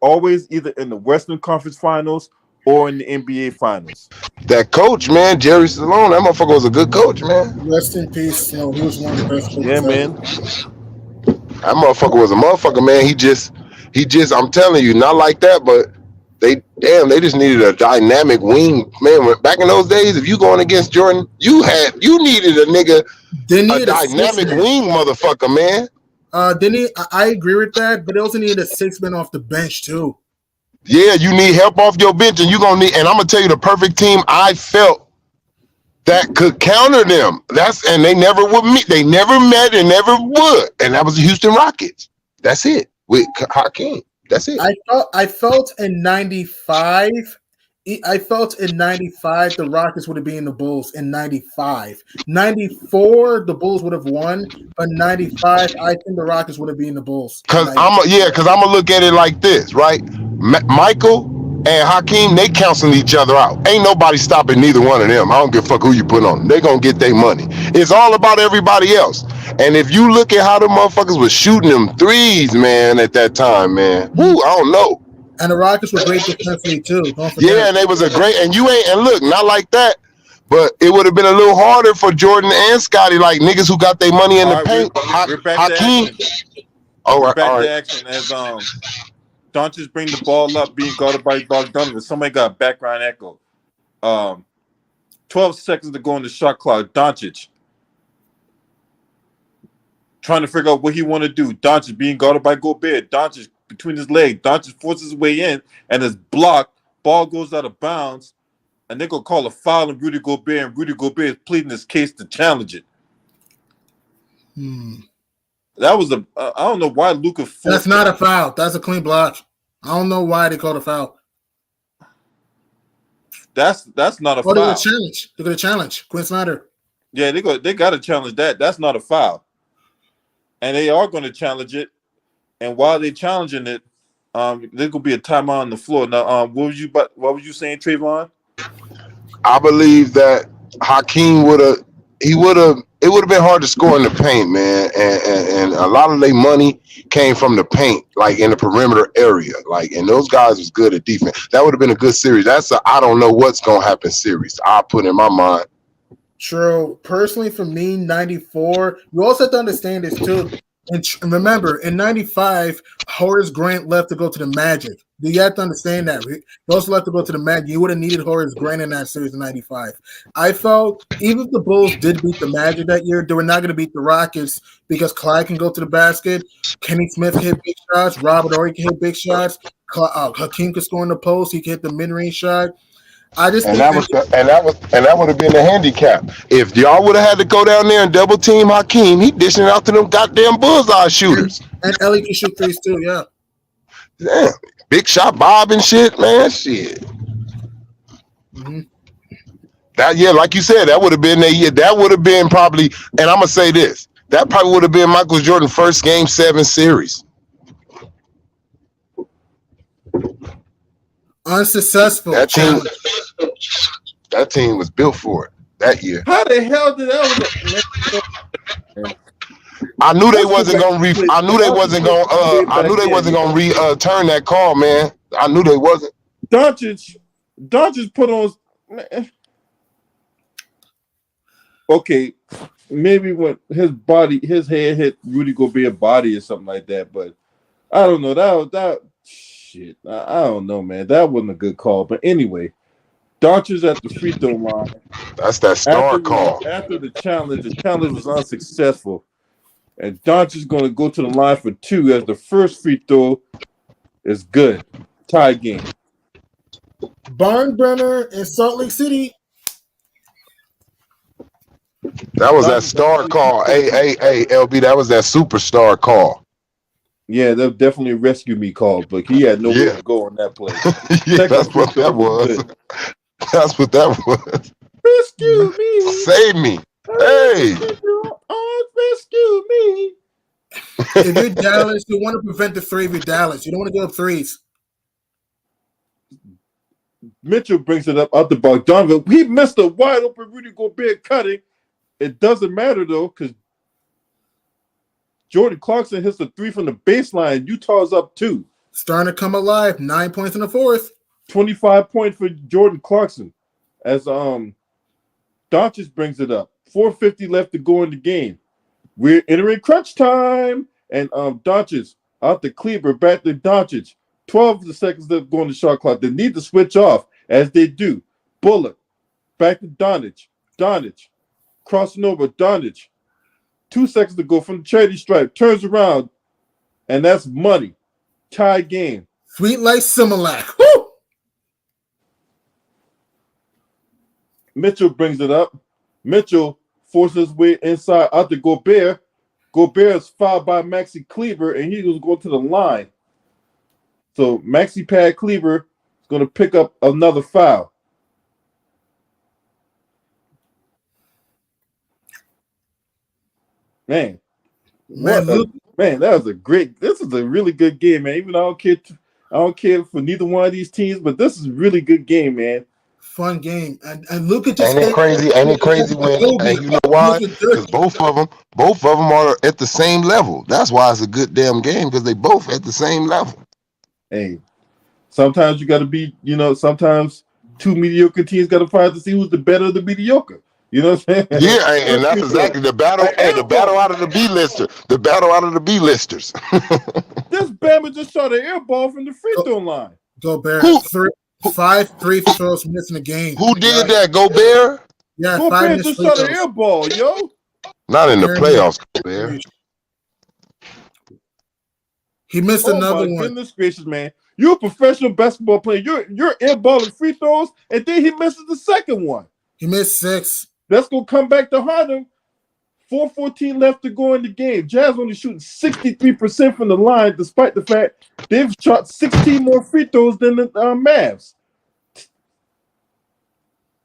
always either in the Western Conference Finals or in the NBA Finals. That coach, man, Jerry Stallone, that motherfucker was a good coach, man. Rest in peace. You know, he was one of the best coaches. Yeah, man. That motherfucker was a motherfucker, man. He just, I'm telling you, not like that, but they just needed a dynamic wing, man. Back in those days, if you going against Jordan, you needed a nigga, a dynamic wing, motherfucker, man. I agree with that, but they also needed a 6-man off the bench too. Yeah, you need help off your bench, and and I'm gonna tell you the perfect team I felt that could counter them. And they never would meet. They never met and never would. And that was the Houston Rockets. That's it. With Hakeem. That's it. I felt in 95. I felt in 95 the Rockets would have been the Bulls in 95. 94 the Bulls would have won, but 95 I think the Rockets would have been the Bulls. Cause I'm gonna look at it like this, right? Michael and Hakeem, they counseling each other out. Ain't nobody stopping neither one of them. I don't give a fuck who you put on. They gonna get their money. It's all about everybody else. And if you look at how the motherfuckers was shooting them threes, man, at that time, man, whoo, I don't know. And the Rockets were great defensively too. Yeah, and they was a great, and look, not like that, but it would have been a little harder for Jordan and Scotty, like niggas who got their money in the paint. We're back Hakeem. to action. Back to action as don't just bring the ball up being guarded by Bogdanovic. Somebody got a background echo. 12 seconds to go on the shot clock. Doncic trying to figure out what he want to do. Doncic being guarded by Gobert. Doncic between his legs. Doncic forces his way in and is blocked. Ball goes out of bounds. And they're going to call a foul on Rudy Gobert. And Rudy Gobert is pleading his case to challenge it. That was I don't know why Luka. That's not a foul. That's a clean block. I don't know why they called a foul. That's not a foul. They're going to challenge. Quinn Snyder. Yeah, they got to challenge that. That's not a foul. And they are going to challenge it. And while they're challenging it, there's gonna be a timeout on the floor. Now, what was you saying, Trayvon? I believe that Hakeem it would have been hard to score in the paint, man. And a lot of their money came from the paint, like in the perimeter area. Like, and those guys was good at defense. That would have been a good series. That's I don't know what's gonna happen series. I put in my mind. True. Personally, for me, 94. You also have to understand this too. And remember, in 95, Horace Grant left to go to the Magic. You have to understand that. He also left to go to the Magic. You would have needed Horace Grant in that series in 95. I felt even if the Bulls did beat the Magic that year, they were not going to beat the Rockets because Clyde can go to the basket. Kenny Smith can hit big shots. Robert Horry can hit big shots. Hakeem could score in the post. He can hit the mid-range shot. That would have been the handicap. If y'all would have had to go down there and double team Hakeem, he dishing it out to them goddamn bullseye shooters. And Ellie can shoot threes too, yeah. Damn, big shot Bob and shit, man, shit. That like you said, that would have been that would have been probably, and I'm gonna say this, that probably would have been Michael Jordan's first Game 7 series. Unsuccessful. That team was built for it that year. How the hell did that? I knew they wasn't gonna return that call, man. I knew they wasn't. Doncic put on. Man. Okay, maybe when his head hit Rudy Gobert's body or something like that, but I don't know. That shit. I don't know, man. That wasn't a good call. But anyway, Doncic's at the free throw line. That's that star call. After the challenge was unsuccessful. And Doncic's going to go to the line for 2 as the first free throw is good. Tie game. Barnbrenner in Salt Lake City. That was that star call. Hey, LB, that was that superstar call. Yeah, that definitely a rescue me call, but he had nowhere to go on that play. Yeah, that's what that was. That's what that was. Rescue me. Save me. Hey. Rescue me. If you're Dallas, you want to prevent the three if you're Dallas. You don't want to give up threes. Mitchell brings it up out the Bogdanovich. He missed a wide open Rudy Gobert cutting. It doesn't matter though, because Jordan Clarkson hits the three from the baseline. Utah's up 2. Starting to come alive. 9 points in the fourth. 25 points for Jordan Clarkson. As Doncic brings it up. 4:50 left to go in the game. We're entering crunch time. And Doncic out to Kleber, back to Doncic. 12 seconds left going to shot clock. They need to switch off, as they do. Bullock, back to Doncic. Doncic, crossing over. Doncic, 2 seconds to go from the charity stripe. Turns around, and that's money. Tie game. Sweet like Similac. Woo! Mitchell brings it up. Mitchell forces his way inside out to Gobert. Gobert is fouled by Maxi Kleber, and he was going to the line. So Maxi Pad Kleber is going to pick up another foul. Man, that was a great. This is a really good game, man. Even though I don't care for neither one of these teams, but this is a really good game, man. Fun game. And Luka just Ain't it crazy? Ain't it crazy when? And you know why? Because both of them are at the same level. That's why it's a good damn game, because they both at the same level. Hey, sometimes you got to be, sometimes two mediocre teams got to fight to see who's the better of the mediocre. You know what I'm saying? Yeah, and that's exactly the battle. Hey, the battle out of the B-lister. The battle out of the B-listers. This Bama just shot an air ball from the free throw line. Gobert. 5 free throws missing the game. Who did that? Gobert? Yeah, Gobert just shot an air ball, yo. Not in the playoffs, Gobert. He missed another one. Goodness gracious, man. You're a professional basketball player. You're airballing free throws, and then he misses the second one. He missed 6. That's going to come back to haunt him. 4:14 left to go in the game. Jazz only shooting 63% from the line, despite the fact they've shot 16 more free throws than the Mavs.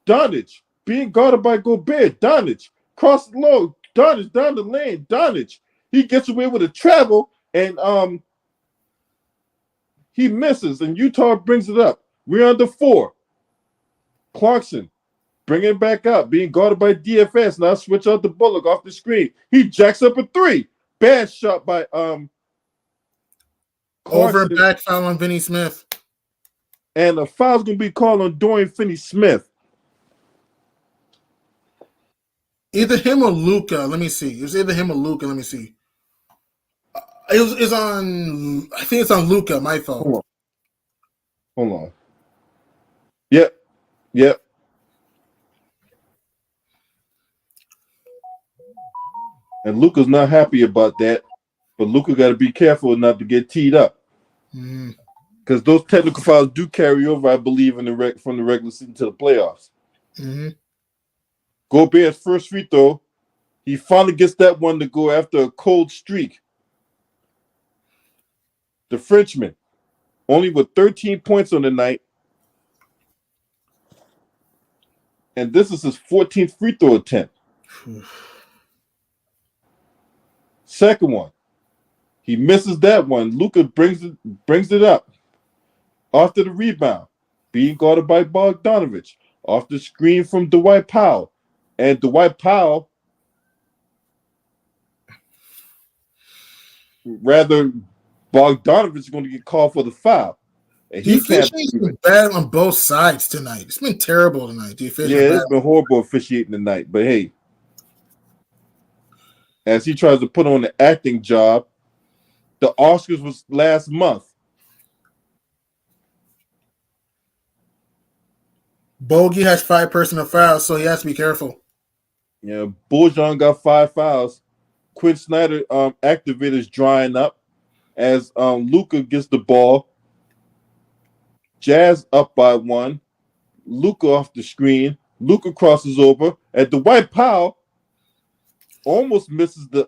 Doncic being guarded by Gobert. Doncic cross low. Doncic down the lane. Doncic, he gets away with a travel, and he misses, and Utah brings it up. We're under 4. Clarkson bring it back up, being guarded by DFS. Now switch out to Bullock off the screen. He jacks up a 3. Bad shot by Clarkson. Over and back foul on Vinny Smith. And a foul's going to be called on Dorian Finney-Smith. Either him or Luka. Let me see. It was either him or Luka. Let me see. It's on. I think it's on Luka. My fault. Hold on. Yep. And Luka's not happy about that, but Luka got to be careful not to get teed up, because those technical fouls do carry over, I believe, from the regular season to the playoffs. Mm-hmm. Gobert's first free throw, he finally gets that one to go after a cold streak. The Frenchman, only with 13 points on the night, and this is his 14th free throw attempt. Second one, he misses that one. Luka brings it up after the rebound, being guarded by Bogdanovich off the screen from Dwight Powell, and Dwight Powell, rather, Bogdanovich is going to get called for the foul. And he can't. Officiating's been bad on both sides tonight. It's been terrible tonight. It's been horrible officiating tonight. But hey, as he tries to put on the acting job, the Oscars was last month. Bogey has 5 personal fouls, so he has to be careful. Yeah, Bojan got 5 fouls. Quinn Snyder activators drying up as Luka gets the ball. Jazz up by 1. Luka off the screen. Luka crosses over. And Dwight Powell almost misses the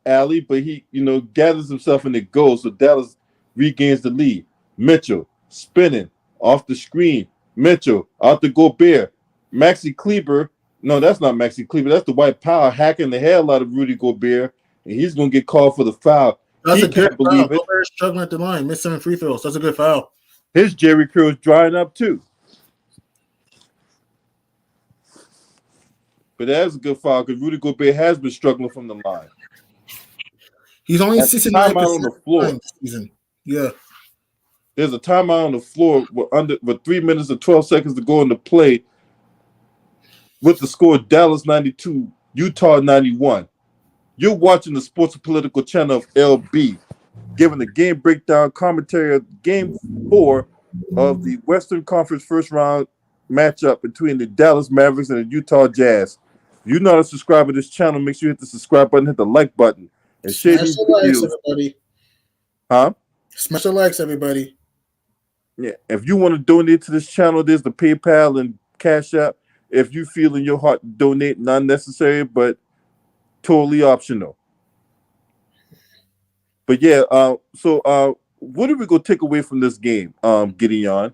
alley, but he, gathers himself and it goes. So Dallas regains the lead. Mitchell spinning off the screen. Mitchell out to Gobert. Maxi Kleber. No, that's not Maxi Kleber. That's Dwight Powell hacking the hell out of Rudy Gobert, and he's going to get called for the foul. That's He a good can't foul. believe it. Gobert struggling at the line, missed 7 free throws. That's a good foul. His Jerry Curl is drying up too. But that's a good foul because Rudy Gobert has been struggling from the line. He's only At the 69% timeout on the floor. this season. Yeah. There's a timeout on the floor with 3 minutes and 12 seconds to go in the play with the score Dallas 92, Utah 91. You're watching the Sports and Political channel of LB, giving the game breakdown commentary of Game 4 of the Western Conference first round matchup between the Dallas Mavericks and the Utah Jazz. If you're not a subscriber to this channel, make sure you hit the subscribe button, hit the like button, and share Smash these the likes, videos. everybody. Huh? Smash the likes, everybody. Yeah. If you want to donate to this channel, there's the PayPal and Cash App. If you feel in your heart to donate, not necessary, but totally optional. But yeah, so what are we gonna take away from this game, Gideon?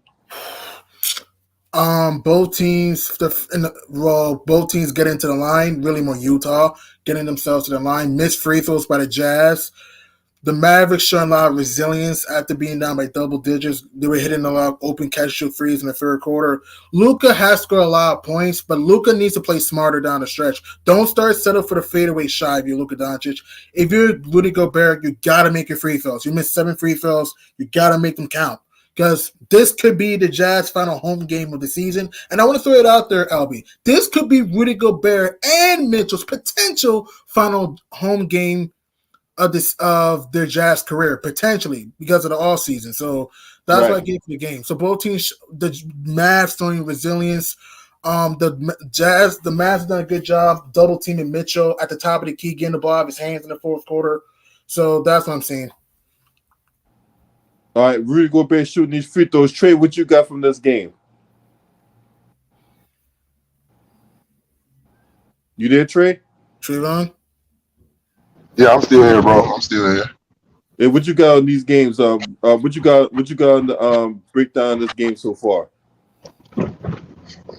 Both teams both teams get into the line, really more Utah, getting themselves to the line. Missed free throws by the Jazz. The Mavericks showing a lot of resilience after being down by double digits. They were hitting a lot of open catch shoot threes in the third quarter. Luka has scored a lot of points, but Luka needs to play smarter down the stretch. Don't start settle for the fadeaway shot if you're Luka Doncic. If you're Rudy Gobert, you gotta make your free throws. You missed 7 free throws, you gotta make them count. Because this could be the Jazz final home game of the season. And I want to throw it out there, LB. This could be Rudy Gobert and Mitchell's potential final home game of their Jazz career, potentially, because of the off season. So that's what I gave for the game. So both teams, the Mavs showing resilience. The Mavs have done a good job double teaming Mitchell at the top of the key, getting the ball out of his hands in the fourth quarter. So that's what I'm saying. All right, Rudy Gobert shooting these free throws. Trey, what you got from this game? You there, Trey? Trayvon? Yeah, I'm still here, bro. I'm still here. Yeah, what you got on these games? What you got on the breakdown of this game so far?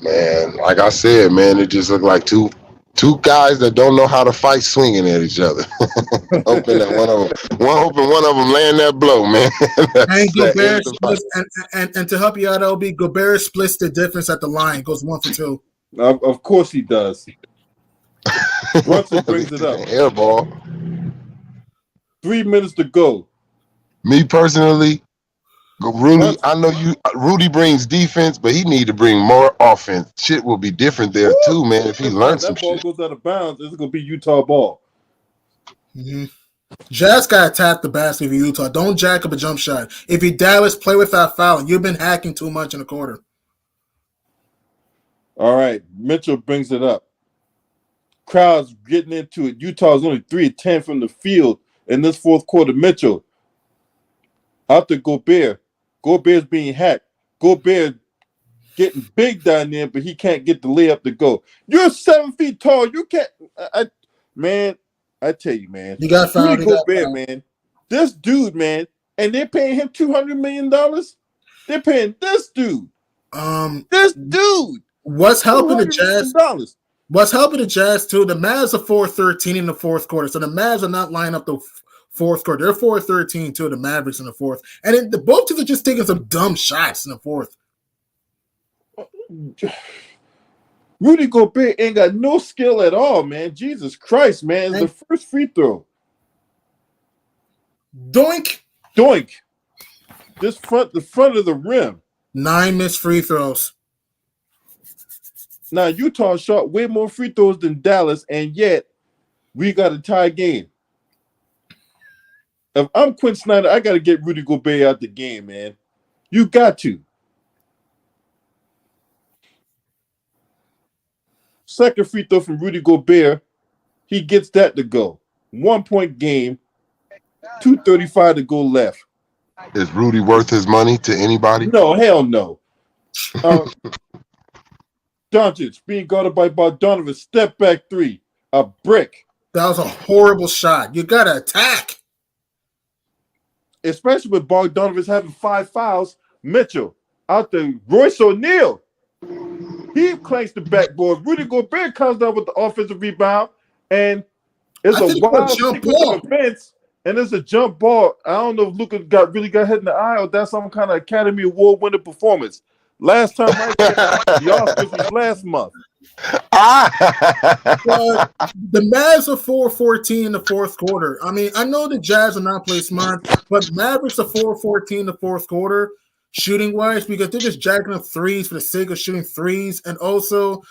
Man, like I said, man, it just looked like two guys that don't know how to fight swinging at each other. hoping one of them land that blow, man. And Gobert and to help you out, LB, Gobert splits the difference at the line, goes 1 for 2. Of course he does. Brunson brings it up. Air ball. 3 minutes to go. Me personally, Rudy, I know Rudy brings defense, but he need to bring more offense. Shit will be different there too, man. If he learns some shit. That ball goes out of bounds, it's gonna be Utah ball. Mm-hmm. Jazz gotta tap the basket for Utah. Don't jack up a jump shot. If you Dallas, play without fouling. You've been hacking too much in the quarter. All right, Mitchell brings it up. Crowd's getting into it. Utah's only 3 of 10 from the field in this fourth quarter. Mitchell out to Gobert. Gobert's being hacked. Gobert getting big down there, but he can't get the layup to go. You're 7 feet tall. You can't. I tell you, man. You got fouled. Gobert, man. This dude, man, and they're paying him $200 million. They're paying this dude. This dude. What's helping the Jazz? What's helping the Jazz too? The Mavs are 4-13 in the fourth quarter, so the Mavs are not lining up the fourth quarter. They're 4-13 too. The Mavericks in the fourth, and then both teams are just taking some dumb shots in the fourth. Rudy Gobert ain't got no skill at all, man. Jesus Christ, man! It's the first free throw. Doink. The front of the rim. 9 missed free throws. Now, Utah shot way more free throws than Dallas, and yet we got a tie game. If I'm Quinn Snyder, I got to get Rudy Gobert out the game, man. You got to. Second free throw from Rudy Gobert. He gets that to go. 1 point game. 2:35 to go left. Is Rudy worth his money to anybody? No, hell no. Doncic being guarded by Bogdanovic, step back 3, a brick. That was a horrible shot. You got to attack. Especially with Bogdanovic having 5 fouls. Mitchell out there. Royce O'Neal. He clanks the backboard. Rudy Gobert comes down with the offensive rebound, and it's a wild sequence of events. and it's a jump ball. I don't know if Luka really got hit in the eye or that's some kind of Academy Award winning performance. Last time I checked, the Oscars was last month. But the Mavs are 4-14 in the fourth quarter. I mean, I know the Jazz are not play smart, but Mavericks are 4-14 in the fourth quarter, shooting wise, because they're just jacking up threes for the sake of shooting threes. And also,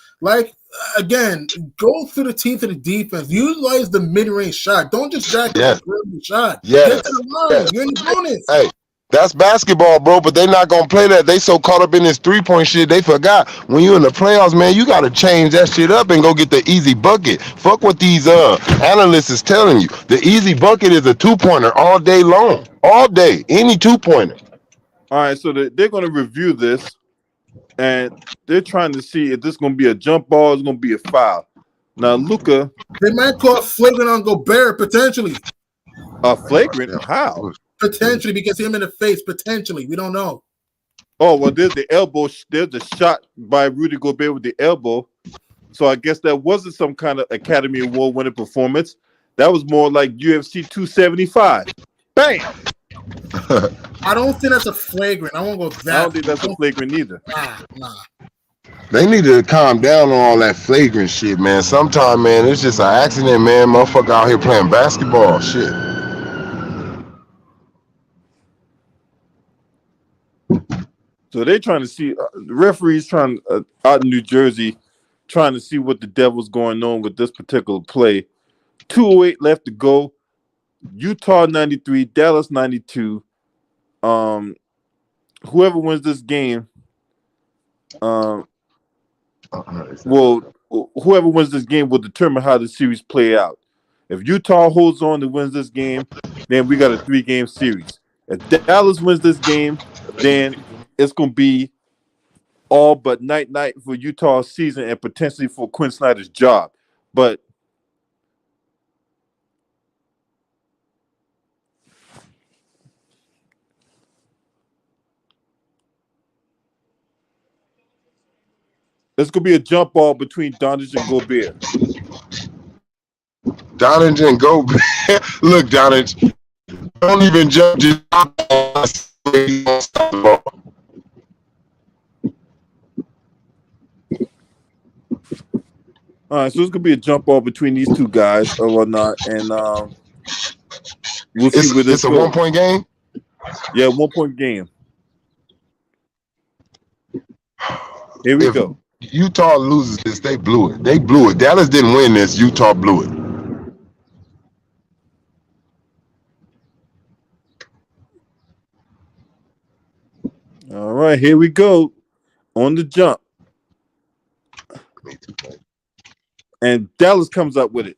again, go through the teeth of the defense. Utilize the mid-range shot. Don't just jack up the perimeter shot. Get to the line. You're in the bonus. Hey, that's basketball, bro, but they not gonna play that. They so caught up in this 3-point shit, they forgot when you in the playoffs, man, you gotta change that shit up and go get the easy bucket. Fuck what these analysts is telling you. The easy bucket is a 2-pointer all day long. All day. Any 2-pointer. All right, so they're going to review this, and they're trying to see if this is going to be a jump ball or it's going to be a foul. Now, Luka. They might call flagrant on Gobert, potentially. A flagrant? How? Potentially, because him in the face, potentially. We don't know. Oh, well, there's the elbow. There's the shot by Rudy Gobert with the elbow. So I guess that wasn't some kind of Academy Award winning performance. That was more like UFC 275. Bam! I don't think that's a flagrant. I won't go that. I don't think that's a flagrant either. Nah. They need to calm down on all that flagrant shit, man. Sometimes, man, it's just an accident, man. Motherfucker out here playing basketball. Shit. So they're trying to see, the referees trying out in New Jersey, trying to see what the devil's going on with this particular play. 2:08 left to go. Utah 93, Dallas 92. Whoever wins this game, whoever wins this game will determine how the series play out. If Utah holds on and wins this game, then we got a 3-game series. If Dallas wins this game, then it's going to be all but night for Utah's season and potentially for Quinn Snyder's job. But it's going to be a jump ball between Doncic and Gobert. Doncic and Gobert. Look, Doncic, don't even judge it. All right, so it's gonna be a jump ball between these two guys or whatnot, and we'll see where this goes. It's a 1-point game. Yeah, 1-point game. Here we go. Utah loses this, they blew it. They blew it. Dallas didn't win this. Utah blew it. All right, here we go on the jump. And Dallas comes up with it.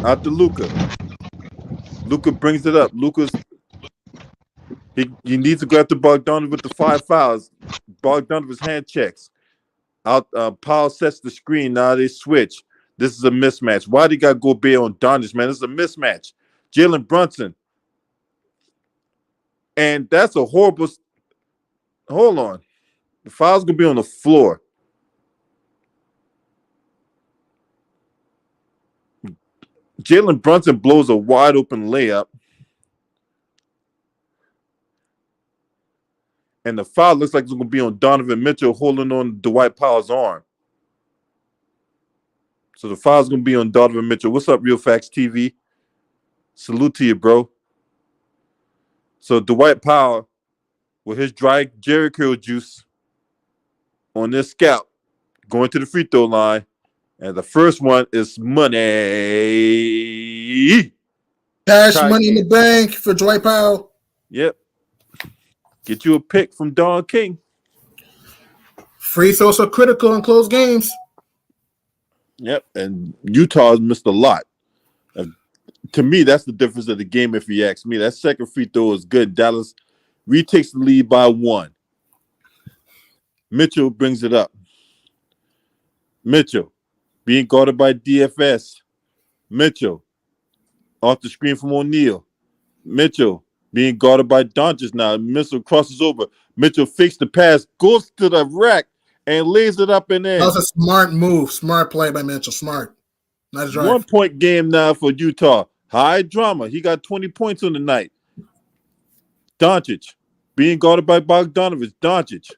Out to Luka. Luka brings it up. He needs to go after Bogdanovic with the 5 fouls. Bogdanovic's hand checks. Out Powell sets the screen. Now they switch. This is a mismatch. Why do you got Gobert on Doncic, man? This is a mismatch. Jalen Brunson. And that's a horrible. Hold on. The foul's going to be on the floor. Jalen Brunson blows a wide open layup. And the foul looks like it's going to be on Donovan Mitchell holding on Dwight Powell's arm. So the foul's going to be on Donovan Mitchell. What's up, Real Facts TV? Salute to you, bro. So Dwight Powell, with his dry Jericho juice on this scalp, going to the free throw line. And the first one is money. Cash money in the bank for Dwight Powell. Yep. Get you a pick from Don King. Free throws are critical in close games. Yep. And Utah's missed a lot. To me, that's the difference of the game, if you ask me. That second free throw is good. Dallas retakes the lead by 1. Mitchell brings it up. Mitchell being guarded by DFS. Mitchell off the screen from O'Neal. Mitchell being guarded by Doncic now. Mitchell crosses over. Mitchell fakes the pass, goes to the rack, and lays it up and in. That was a smart move. Smart play by Mitchell. Smart. Nice drive. 1-point game now for Utah. High drama. He got 20 points on the night. Doncic being guarded by Bogdanovich. Doncic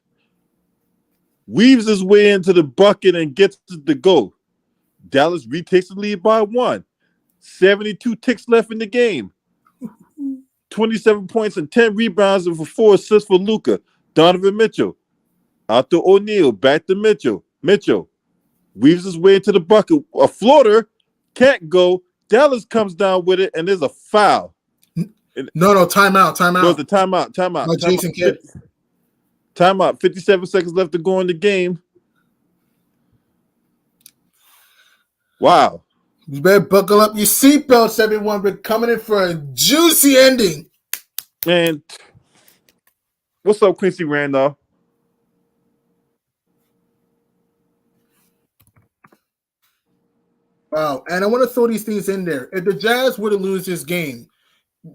weaves his way into the bucket and gets it to go. Dallas retakes the lead by 1. 72 ticks left in the game. 27 points and 10 rebounds and 4 assists for Luka. Donovan Mitchell out to O'Neal. Back to Mitchell. Mitchell weaves his way into the bucket. A floater can't go. Dallas comes down with it, and there's a foul. No, timeout. No, the timeout. Like Jason Kidd. Timeout. 57 seconds left to go in the game. Wow. You better buckle up your seatbelts, everyone. We're coming in for a juicy ending. And what's up, Quincy Randolph? Wow. And I want to throw these things in there. If the Jazz were to lose this game,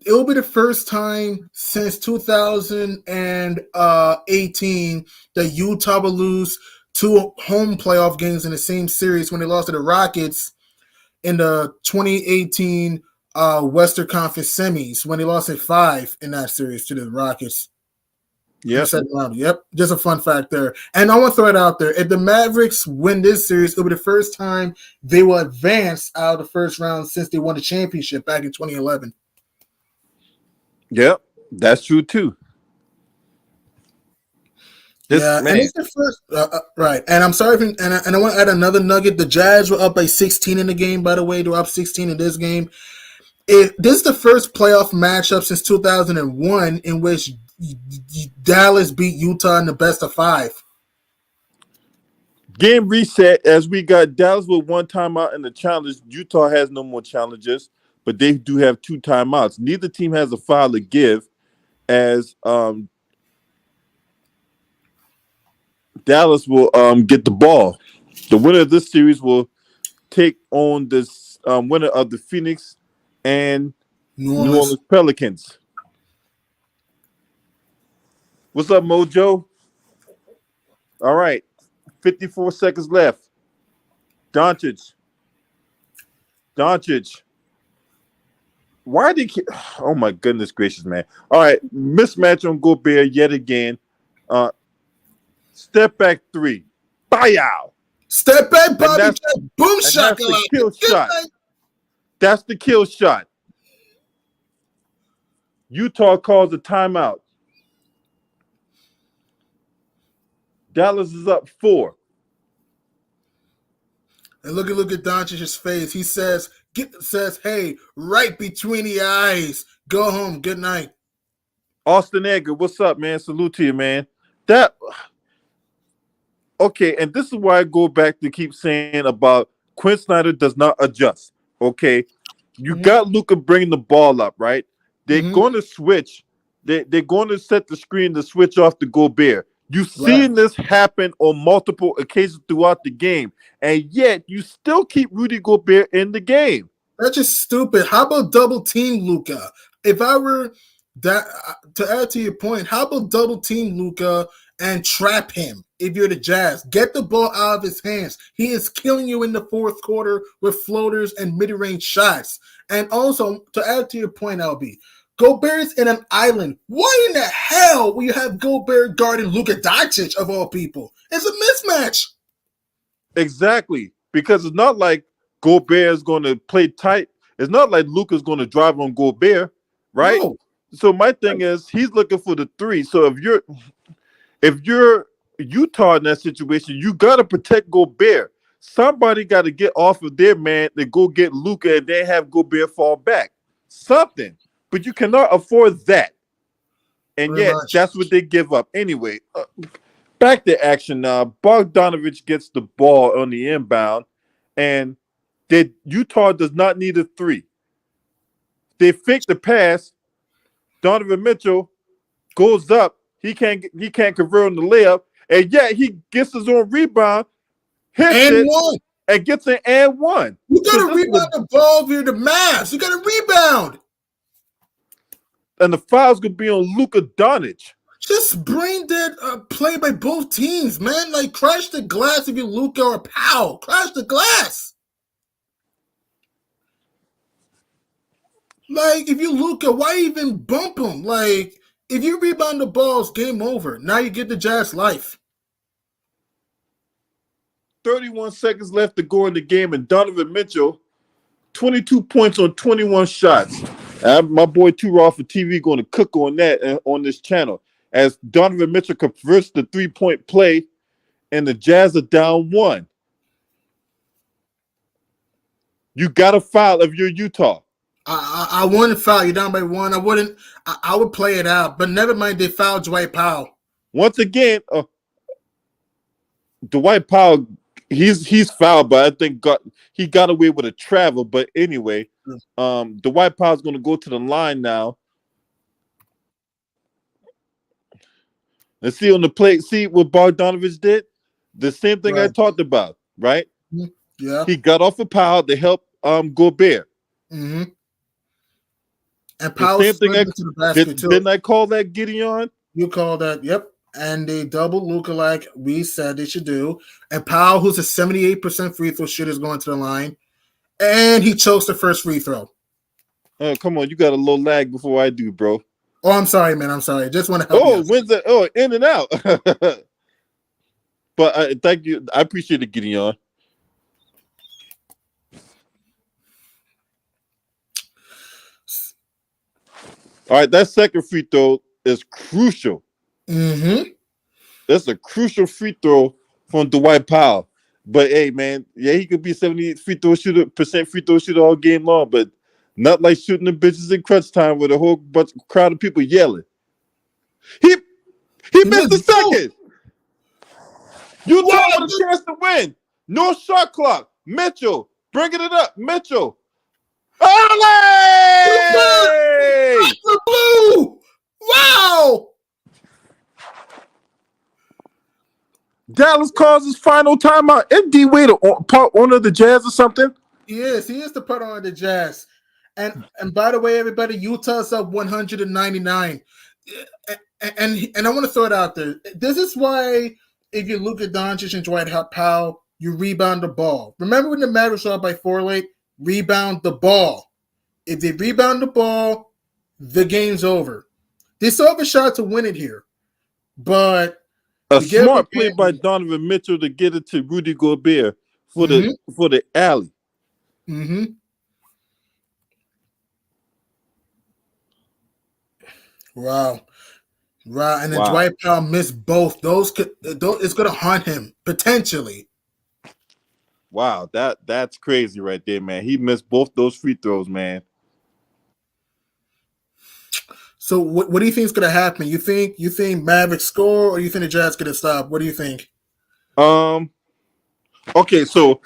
it will be the first time since 2018 that Utah will lose 2 home playoff games in the same series when they lost to the Rockets in the 2018 Western Conference semis when they lost at 5 in that series to the Rockets. Yep. Yep. Just a fun fact there. And I want to throw it out there. If the Mavericks win this series, it'll be the first time they will advance out of the first round since they won the championship back in 2011. Yep. That's true too. And it's the first, right. And I'm sorry, and I want to add another nugget. The Jazz were up by 16 in the game, by the way. They're up 16 in this game. This is the first playoff matchup since 2001 in which Dallas beat Utah in the best of 5. Game reset as we got Dallas with 1 timeout in the challenge. Utah has no more challenges, but they do have 2 timeouts. Neither team has a foul to give as Dallas will get the ball. The winner of this series will take on this winner of the Phoenix and New Orleans Pelicans. What's up, Mojo? All right. 54 seconds left. Doncic. Why did he... Oh, my goodness gracious, man. All right. Mismatch on Gobert yet again. Step back 3. Bow. Step back, Bobby. Boom shot. That's the kill shot. That's the kill shot. Utah calls a timeout. Dallas is up 4. And look at Doncic's face. He says, hey, right between the eyes. Go home. Good night. Austin Edgar, what's up, man? Salute to you, man. Okay, and this is why I go back to keep saying about Quinn Snyder does not adjust. Okay, you got Luka bringing the ball up, right? They're going to switch. They're going to set the screen to switch off the Gobert. You've seen this happen on multiple occasions throughout the game, and yet you still keep Rudy Gobert in the game. That's just stupid. How about double team Luka? If I were that to add to your point, how about double team Luka and trap him? If you're the Jazz, get the ball out of his hands. He is killing you in the fourth quarter with floaters and mid-range shots. And also, to add to your point, LB, Gobert's in an island. Why in the hell will you have Gobert guarding Luka Doncic of all people? It's a mismatch. Exactly, because it's not like Gobert is going to play tight. It's not like Luka's going to drive on Gobert, right? No. So my thing is, he's looking for the 3. So if you're Utah in that situation, you got to protect Gobert. Somebody got to get off of their man to go get Luka and then have Gobert fall back. Something. But you cannot afford that. And yet, that's what they give up. Anyway, back to action now. Bogdanovich gets the ball on the inbound, and Utah does not need a 3. They fake the pass. Donovan Mitchell goes up. He can't convert on the layup, and yet he gets his own rebound, hits it, and gets an and 1. You got to rebound the ball via the Mavs. You got to rebound. And the foul's going to be on Luka Doncic. Just brain dead play by both teams, man. Like, crash the glass if you're Luka or Powell. Crash the glass. Like, if you Luka, why even bump him? Like, if you rebound the balls, game over. Now you get the Jazz life. 31 seconds left to go in the game, and Donovan Mitchell, 22 points on 21 shots. My boy Too Raw for TV going to cook on that on this channel as Donovan Mitchell converts the 3-point play, and the Jazz are down 1. You got to foul if you're Utah. I wouldn't foul. You're down by 1. I wouldn't. I would play it out. But never mind, they fouled Dwight Powell. Once again, Dwight Powell, he's fouled, but I think he got away with a travel. But anyway, Dwight Powell's going to go to the line now. And see on the plate, see what Bogdanovich did? The same thing I talked about, right? Yeah. He got off of Powell to help Gobert. Mm-hmm. And Powell the same thing to the basket too. Didn't I call that Gideon? You called that, yep. And they double Luka like we said they should do. And Powell, who's a 78% free throw shooter, is going to the line. And he chokes the first free throw. Oh, come on. You got a little lag before I do, bro. Oh, I'm sorry, man. I'm sorry. I just want to help you. When's that? Oh, in and out. But thank you. I appreciate it, Gideon. All right, that second free throw is crucial. Mm-hmm. That's a crucial free throw from Dwight Powell. But hey, man, yeah, he could be 78% free throw shooter all game long, but not like shooting the bitches in crunch time with a whole bunch of crowd of people yelling. He missed the second. Utah had a chance to win. No shot clock. Mitchell, bringing it up. Mitchell. Ollie! The blue! Wow! Dallas calls his final timeout. Isn't D Wade part owner of the Jazz or something? He is the part owner of the Jazz. And by the way, everybody, Utah's up 199. And I want to throw it out there. This is why if you look at Doncic and Dwight Powell, you rebound the ball. Remember when the Mavericks were up by 4 late? Rebound the ball. If they rebound the ball, the game's over. They still have a shot to win it here. But a smart play by Donovan Mitchell to get it to Rudy Gobert for the alley. Mm-hmm. Wow. Right. And then Dwight Powell missed both. Those it's gonna haunt him potentially. Wow, that's crazy right there, man. He missed both those free throws, man. So what do you think is gonna happen? You think Mavericks score, or you think the Jazz gonna stop? What do you think? Okay, so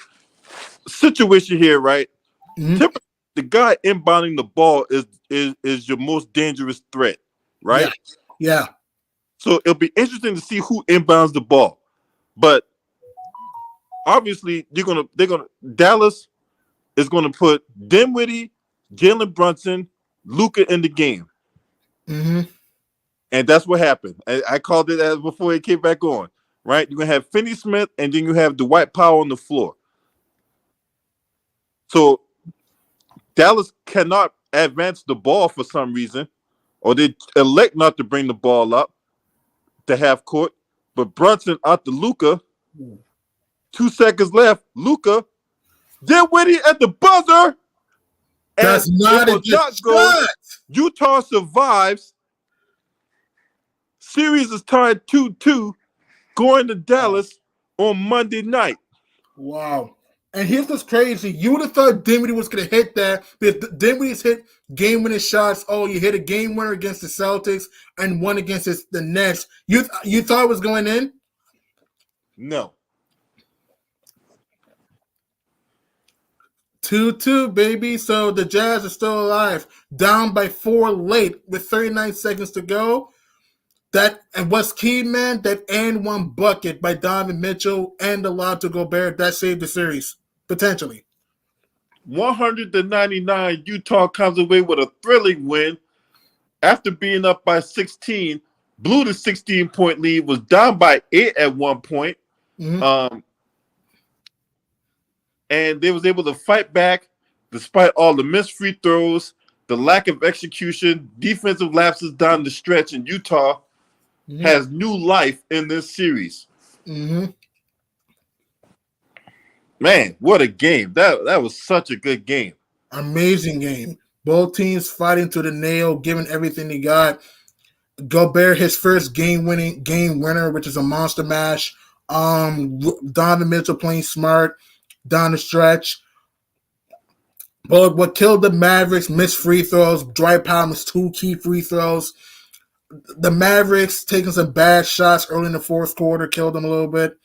situation here, right? Mm-hmm. Typically, the guy inbounding the ball is your most dangerous threat, right? Yeah. So it'll be interesting to see who inbounds the ball, but obviously Dallas is gonna put Dinwiddie, Jalen Brunson, Luka in the game. Mm-hmm. And that's what happened. I called it as before it came back on, right? You're going to have Finney-Smith, and then you have Dwight Powell on the floor. So Dallas cannot advance the ball for some reason, or they elect not to bring the ball up to half court. But Brunson out to Luka. 2 seconds left. Luka. Dinwiddie at the buzzer. That's not a good shot. Utah survives. Series is tied 2-2, going to Dallas on Monday night. Wow. And here's what's crazy. You would have thought Dinwiddie was going to hit that. But Dinwiddie's hit game-winning shots. Oh, you hit a game winner against the Celtics and one against the Nets. You thought it was going in? No. 2-2, baby. So the Jazz are still alive. Down by 4 late with 39 seconds to go. And what's key, man, that and one bucket by Donovan Mitchell and allowed to Gobert, that saved the series, potentially. 199, Utah comes away with a thrilling win after being up by 16, blew the 16-point lead, was down by 8 at one point. Mm-hmm. And they was able to fight back despite all the missed free throws the lack of execution, defensive lapses down the stretch in Utah has new life in this series. Mm-hmm. Man, what a game. That was such a good game. Amazing game. Both teams fighting to the nail, giving everything they got. Gobert, his first game winner, which is a monster mash. Donovan Mitchell playing smart down the stretch. But what killed the Mavericks, missed free throws. Dwight Powell missed 2 key free throws. The Mavericks taking some bad shots early in the fourth quarter killed them a little bit.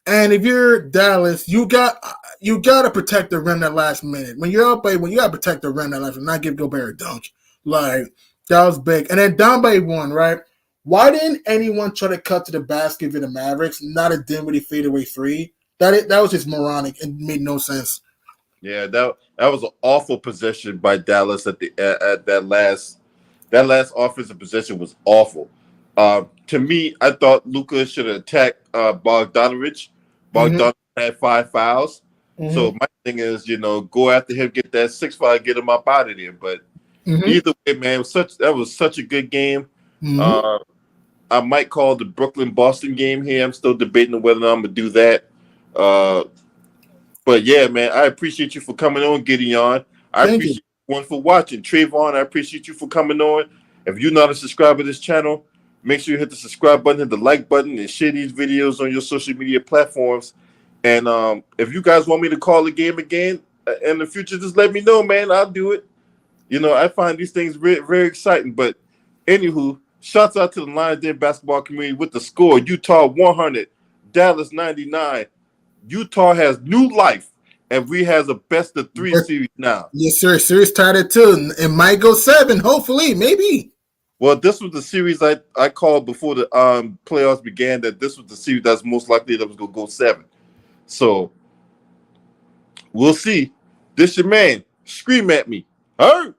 And if you're Dallas, you got to protect the rim that last minute. When you're up by when you got to protect the rim that last minute, not give Gobert a dunk. Like, that was big. And then down by 1, right? Why didn't anyone try to cut to the basket for the Mavericks? Not a Dinwiddie fadeaway 3. That was just moronic and made no sense. Yeah, that was an awful possession by Dallas at that last offensive possession was awful. To me, I thought Luka should have attacked Bogdanovich. Bogdanovich had 5 fouls. So my thing is, go after him, get that 6 foul, get him up out of there. But either way, man, that was such a good game. I might call the Brooklyn-Boston game here. I'm still debating whether or not I'm going to do that. But yeah, man, I appreciate you for coming on, Gideon. I appreciate everyone for watching. Trayvon, I appreciate you for coming on. If you're not a subscriber to this channel, make sure you hit the subscribe button, hit the like button, and share these videos on your social media platforms. And if you guys want me to call the game again in the future, just let me know, man. I'll do it. I find these things very, very exciting. But anywho, shouts out to the Lions Den basketball community with the score. Utah 100, Dallas 99. Utah has new life, and we has a best of 3 series now. Yes, sir. Series tied at 2. It might go 7, hopefully, maybe. Well, this was the series I called before the playoffs began, that this was the series that's most likely that was going to go 7. So, we'll see. This your man. Scream at me. Hurt.